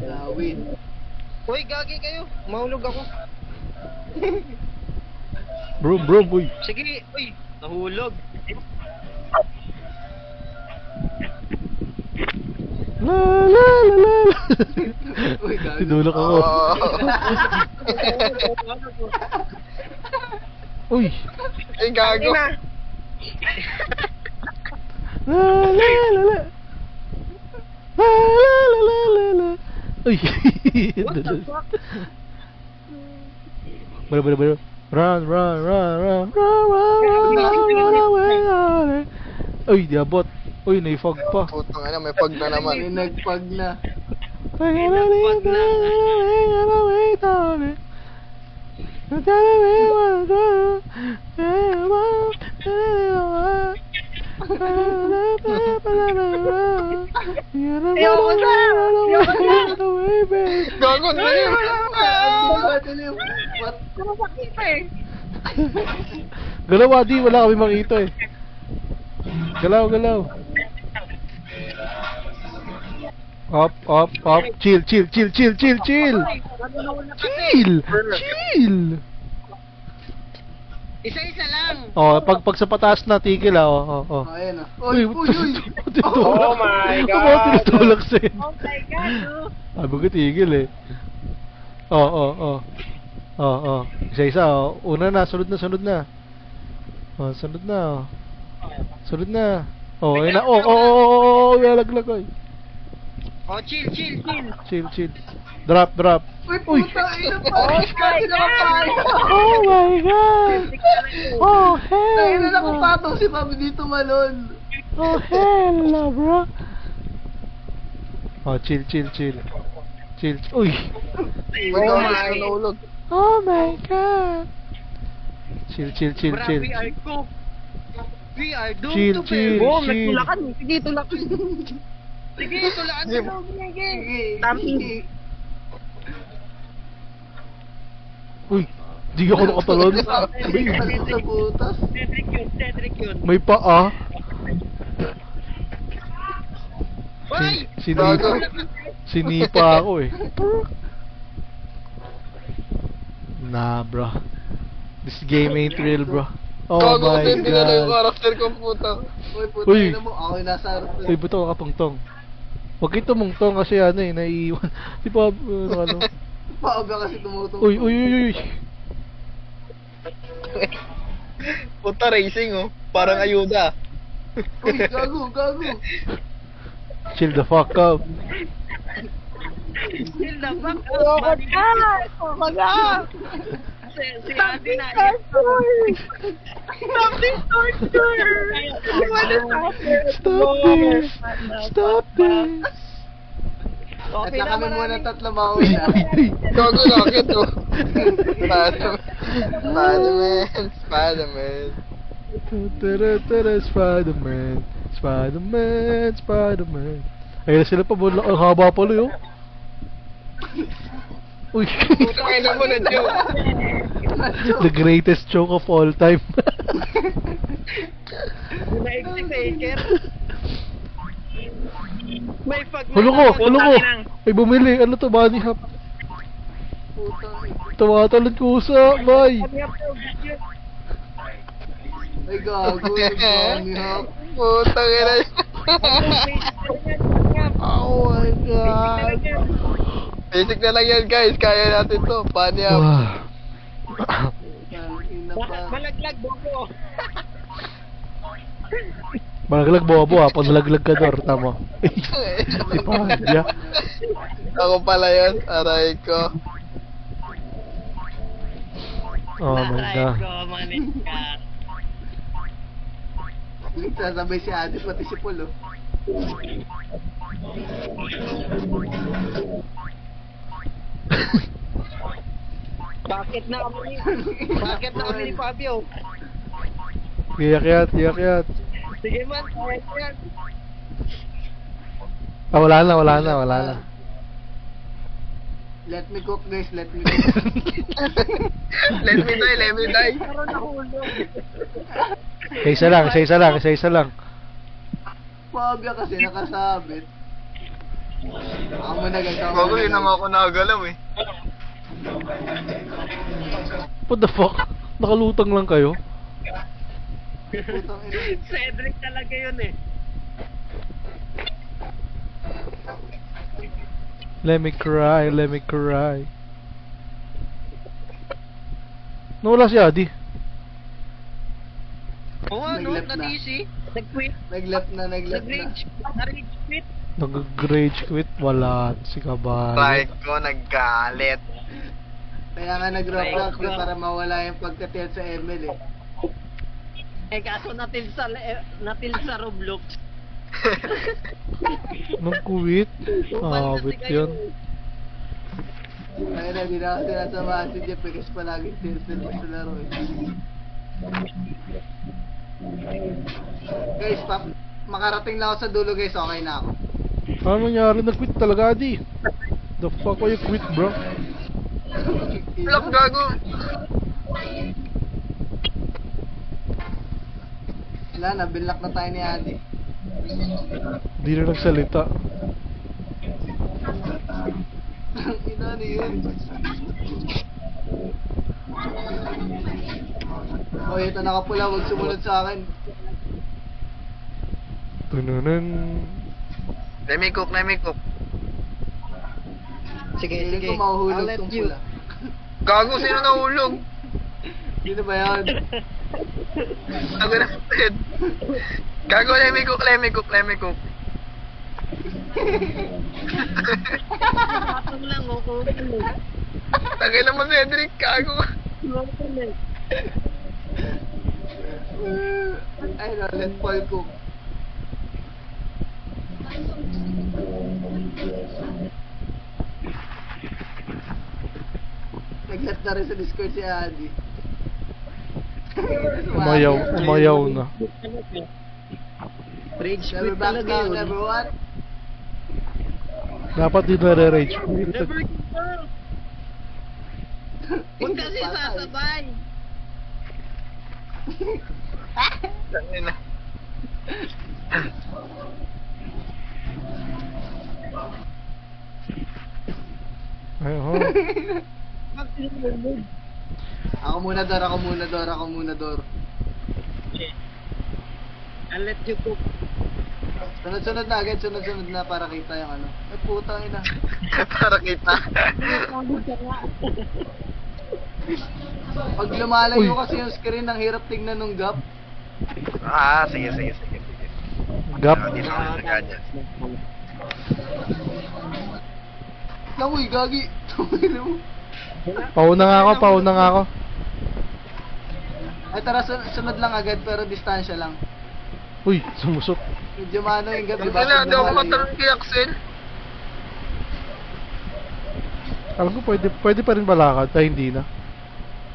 Lawin. Uy, gagi kayo. Mahulog ako. Bro, boy. Sige, uy. Nahulog. La la la la. Uy, gago. Tinulak ako. Uy. Ay, gago. La la la la. La la la la la la. Uy. What the fuck? Bro. Run. Run. Uy, di abot. Uy, naifog pa. Putang ina, may pag na naman. May nagpag na. Gago, dilim. What? Galaw, Adi. Wala kami makita eh. Galaw. Up. Chill. Chill. Isa-isa lang. Oh, pag sa pataas na, tigil ah. Oh. Ayan na. Uy. Oh my God! Tinutulak sa'yo. Oh my God, Sabi ko tigil eh. Oh. Isa-isa oh. Una na, sunod na. Oh, sunod na. Oh, ayun na. Oh, lalaglag ay. Oh, chill. Chill. Drop. Uy, puta. Ina pa. Oh my God! Oh, hell Naina na no. patong si Mami dito malon. Oh, hell no, bro. Oh, chill. Uy. May gago na nahulog. Oh my God. Chill. We are doomed Chill. to fail. Boom, Chill. nagtulakan. Sige, tulakan. Sige, tulakan. Sige. Uy, di ako nakatalon. Takot sa butas. Cedric yun. May paa. Hoy! Sinipa ako eh. Nah, bro. This game ain't real, bro. Oh Gago, my hindi na yung God. karakter ko, puta. Uy, puta. Uy. Ina mo. Ako yung nasa harap. Uy, ba't ako katungtong? Huwag kayo tumungtong kasi ano eh, naiiwan. Di ba, ano? Paaga kasi tumutong. Uy. Puta, racing oh. Parang ayuda. Uy, gago. Chill the fuck up. Chill the fuck up. Oh my God! Si Ate na. Stop this torture! Stop this! At Okay na na, kami muna maraming- tatlo mauna. Gago na ako to. Spider-Man. Spider-Man. Tara, Spider-Man. Spider-Man, Spider-Man. Ayun na sila pa, ang haba pala yun. Uy, Putang ina mo na joke. the greatest joke of all time. Naiksi sa Aker. May pag... Hulo ko, hulo ko. Ay, bumili. Ano to, bunny hop? Tumatalon ko sa, bay. Ay, gago. Nagbangihap. Putang ina. Oh my god. Basic na lang yan guys. Kaya natin to. Panya. Wow. Ina pa. Malaglag, bobo. Malaglag bobo ha, pag nalaglag ka dor, tama. Si Panya. Ako pala yun. Aray ko. Oh my god. Manis ka. Sasabay si Adi, pati si Polo. Bakit na kami ni Fabio? Iyak yat. Sige man, kaya ko yan. Ah, wala na. Let me cook guys, let me cook. Let me die. Parang nahulog. Isa lang. Pabya kasi nakasabit. Ako muna guys, ako Gago muna, yun naman guys. ako nakagalaw eh. What the fuck? Nakalutang lang kayo? Putang ina. Cedric talaga yun eh. Let me cry. Nawala si Adi. Oo nga, no? Nag-left na. Na-DC. Nag-quit. Nag-left na. Na-rage quit. Nag-rage quit. Wala. Si Kabal. Right ko naggalit. Kaya nga nag-drop para mawala yung pagkatil sa ML eh. Eh kaso natil sa Roblox. Nag-quit? Ah, wait yun. Kaya na, di na ako sinasamahan si Jeff kasi palaging tilted pa sa laro eh. Guys, makarating lang ako sa dulo guys, okay na ako. Ano nangyari? Nag-quit talaga, Adi. The fuck why you quit, bro? Lock gago. Wala na, binlock na tayo ni Adi. Di na nagsalita. Ina ano yun? Oh, ito nakapula, wag sumunod sa akin. Tununan. Let me cook. Sige, Feeling sige. ko mahuhulog I'll let tong you. pula. Gago, sino nahulog? Sino ba yan? Gago na Ted. Gago, let me cook. Patong lang, okay lang. Tagay mo Cedric, gago. Okay lang. Ay no, let Paul cook. Nag-let na rin sa Discord si Adi. Umayaw na. Rage Never quit back talaga down, yun. never what? Dapat di nare-rage quit. Never give up. Huwag kasi sasabay. Tangina. Ay, oh. Ako muna, Dor. I'll let you cook. Sunod-sunod na agad, sunod-sunod na para kita yung ano. Ay putang ina. Para kita. Pag lumalayo Uy. kasi yung screen, ang hirap tingnan nung gap. Sige. Gap. Dito ako nagkanya. Uy, gagi. Tumino mo. Pauna nga ako. Ay tara, sunod lang agad pero distansya lang. Uy, sumusok. Medyo mano yung gap, di ba? Tangina, Pag daw ako lumalayo. matalon kay Axel. Alam ko pwede pa rin balakad, ay hindi na.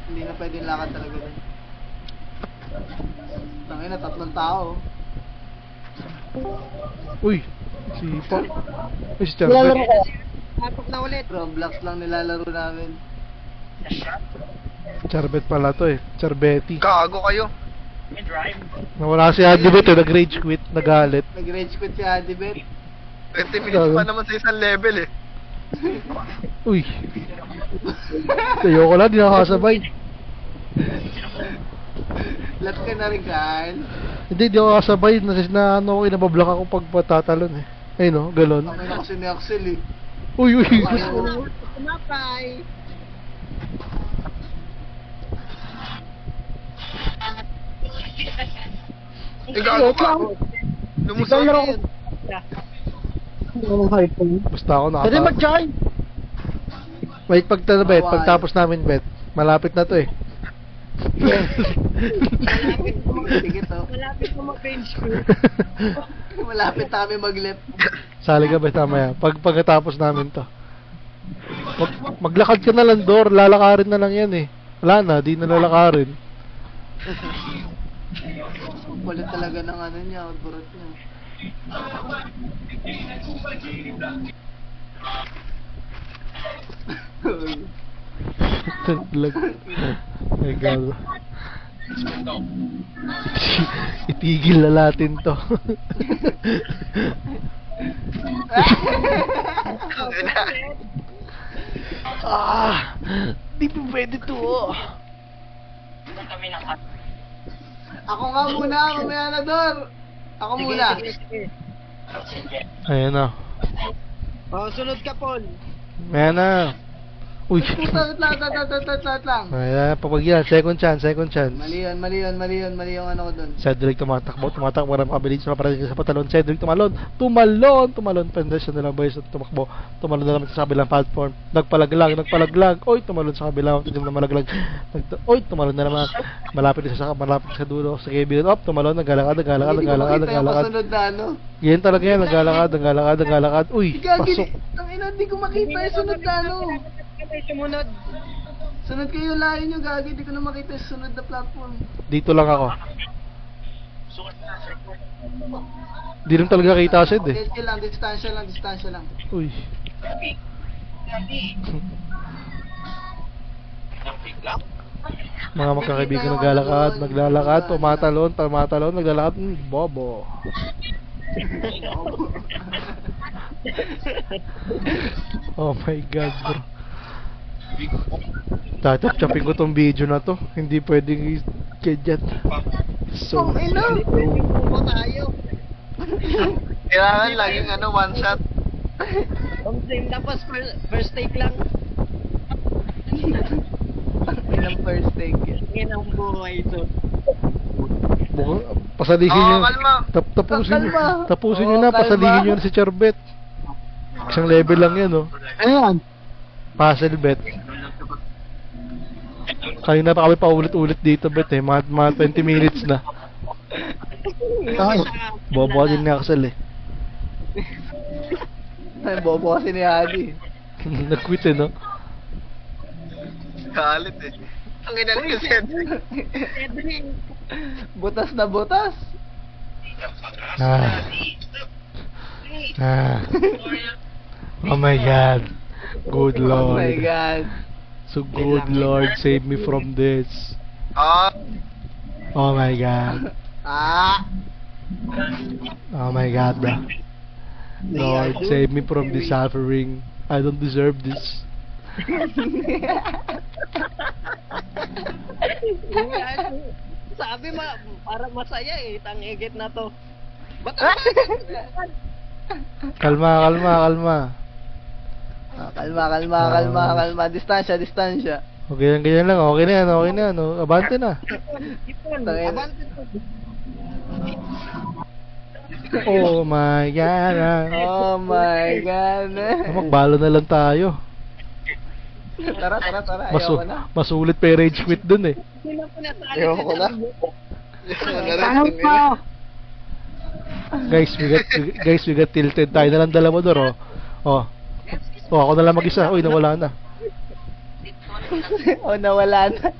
Hindi na pwedeng lakad talaga dun. Tangina, 3 tao. Uy, si Pa. Uy, si Nilalaro Charbet. ko. Tapos na ulit. Roblox lang nilalaro namin. Charbet pala to eh. Charbeti. Gago kayo. Nawala si Adibet eh, nag-rage quit, nagalit. Nag-rage quit si Adibet. 20 minutes pa naman sa isang level eh. Uy. Ayoko lang, di nakakasabay. Lat ka na rin, Carl. Hindi, di ako kasabay. Ano ako, inabablock ako pag patatalon eh. Ayun no, galon. Kami na kasi ni Axel eh. Uy, uy. Kumapay. Gago ka. Lumusot Nilalaro ko. yun. Anong hype ko? Basta ako Pwede nakata. mag-join. Wait, pagtapos namin bet. Malapit na to eh. Sige to. Malapit mo mag-bench ko. Malapit na kami mag-left. Sali ka bet mamaya. Pagkatapos namin to. Maglakad ka na lang, Dor. Lalakarin na lang yan eh. Wala na, di na lalakarin. Kulit talaga ng ano niya, outburot niya. Lag. Ay, gago. Itigil na natin to. Di pa pwede to. Ako nga muna, mamaya na, Dor. Ako muna. Ayan na. Oh, sunod ka, Paul. Ayan na. Uy. Puta, lang. Ayan, papag yan. Second chance. Mali yung ano ko dun. Cedric tumatakbo para makabilis na parating sa patalon. Cedric tumalon. Pendesyon na lang boys at tumakbo. Tumalon na naman sa kabilang platform. Nagpalaglag. Oy, tumalon sa kabilang. Tignan na malaglag. Oy, tumalon na naman. Malapit sa dulo. Sa kabilang. Tumalon. Naglalakad. Hindi ko makita yung masunod na ano. Yan talaga yan. Naglalakad. Uy, Gagi, pasok. ang ina, hindi ko makita yung sunod na ano. May sumunod. Sunod kayo, layo nyo, Gagi. Hindi ko na makita yung sunod na platform. Dito lang ako. Di rin talaga kita Sid eh. Chill lang, distansya lang. Uy. Mga magkakaibigan naglalakad, tumatalon, naglalakad, bobo. Oh my god, bro. Tatap-tapin ko tong video na to. Hindi pwedeng i-gadget. So, Ang ina! Mo tayo. Kailangan laging ano, one shot. Ang same tapos first take lang. Ang first take yan. Yan ang buhay ito. pasalihin Oo, nyo. kalma. Tapusin nyo. Kalma. Tapusin nyo Oo, na, kalma. pasalihin nyo na si Charbet. Isang level lang yan, oh. Ayan. Puzzle bet. Kanina pa kami paulit-ulit dito, bet eh. Mga 20 minutes na. Ay. Bobo din ni Axel eh. Ay, bobo kasi ni Adi. Nag-quit eh, no? Kalit eh. Ang inalit ko Cedric. Butas na butas. Ah. Oh my god. Good Oh my Lord. god. So good Lord, save me from this. Ah, Oh my god. Ah! Oh my god, bro. Lord, save me from this suffering. I don't deserve this. Sabi para masaya eh, tangigit na to. Ba't Kalma. Kalma. Distansya. Okay lang, ganyan lang. Okay na yan. Oh. Abante na. ipon? Tangina. Abante to. Oh my god. Oh my god. Magbalo na lang tayo. Tara. Ayoko na. Masulit pa yung rage quit dun eh. Sino po nasali Ayoko na. Tanong ko. Guys, we got tilted. Tayo na lang dalawa doon, oh. Oh, ako na lang mag-isa. Uy, nawala na. O, nawala na.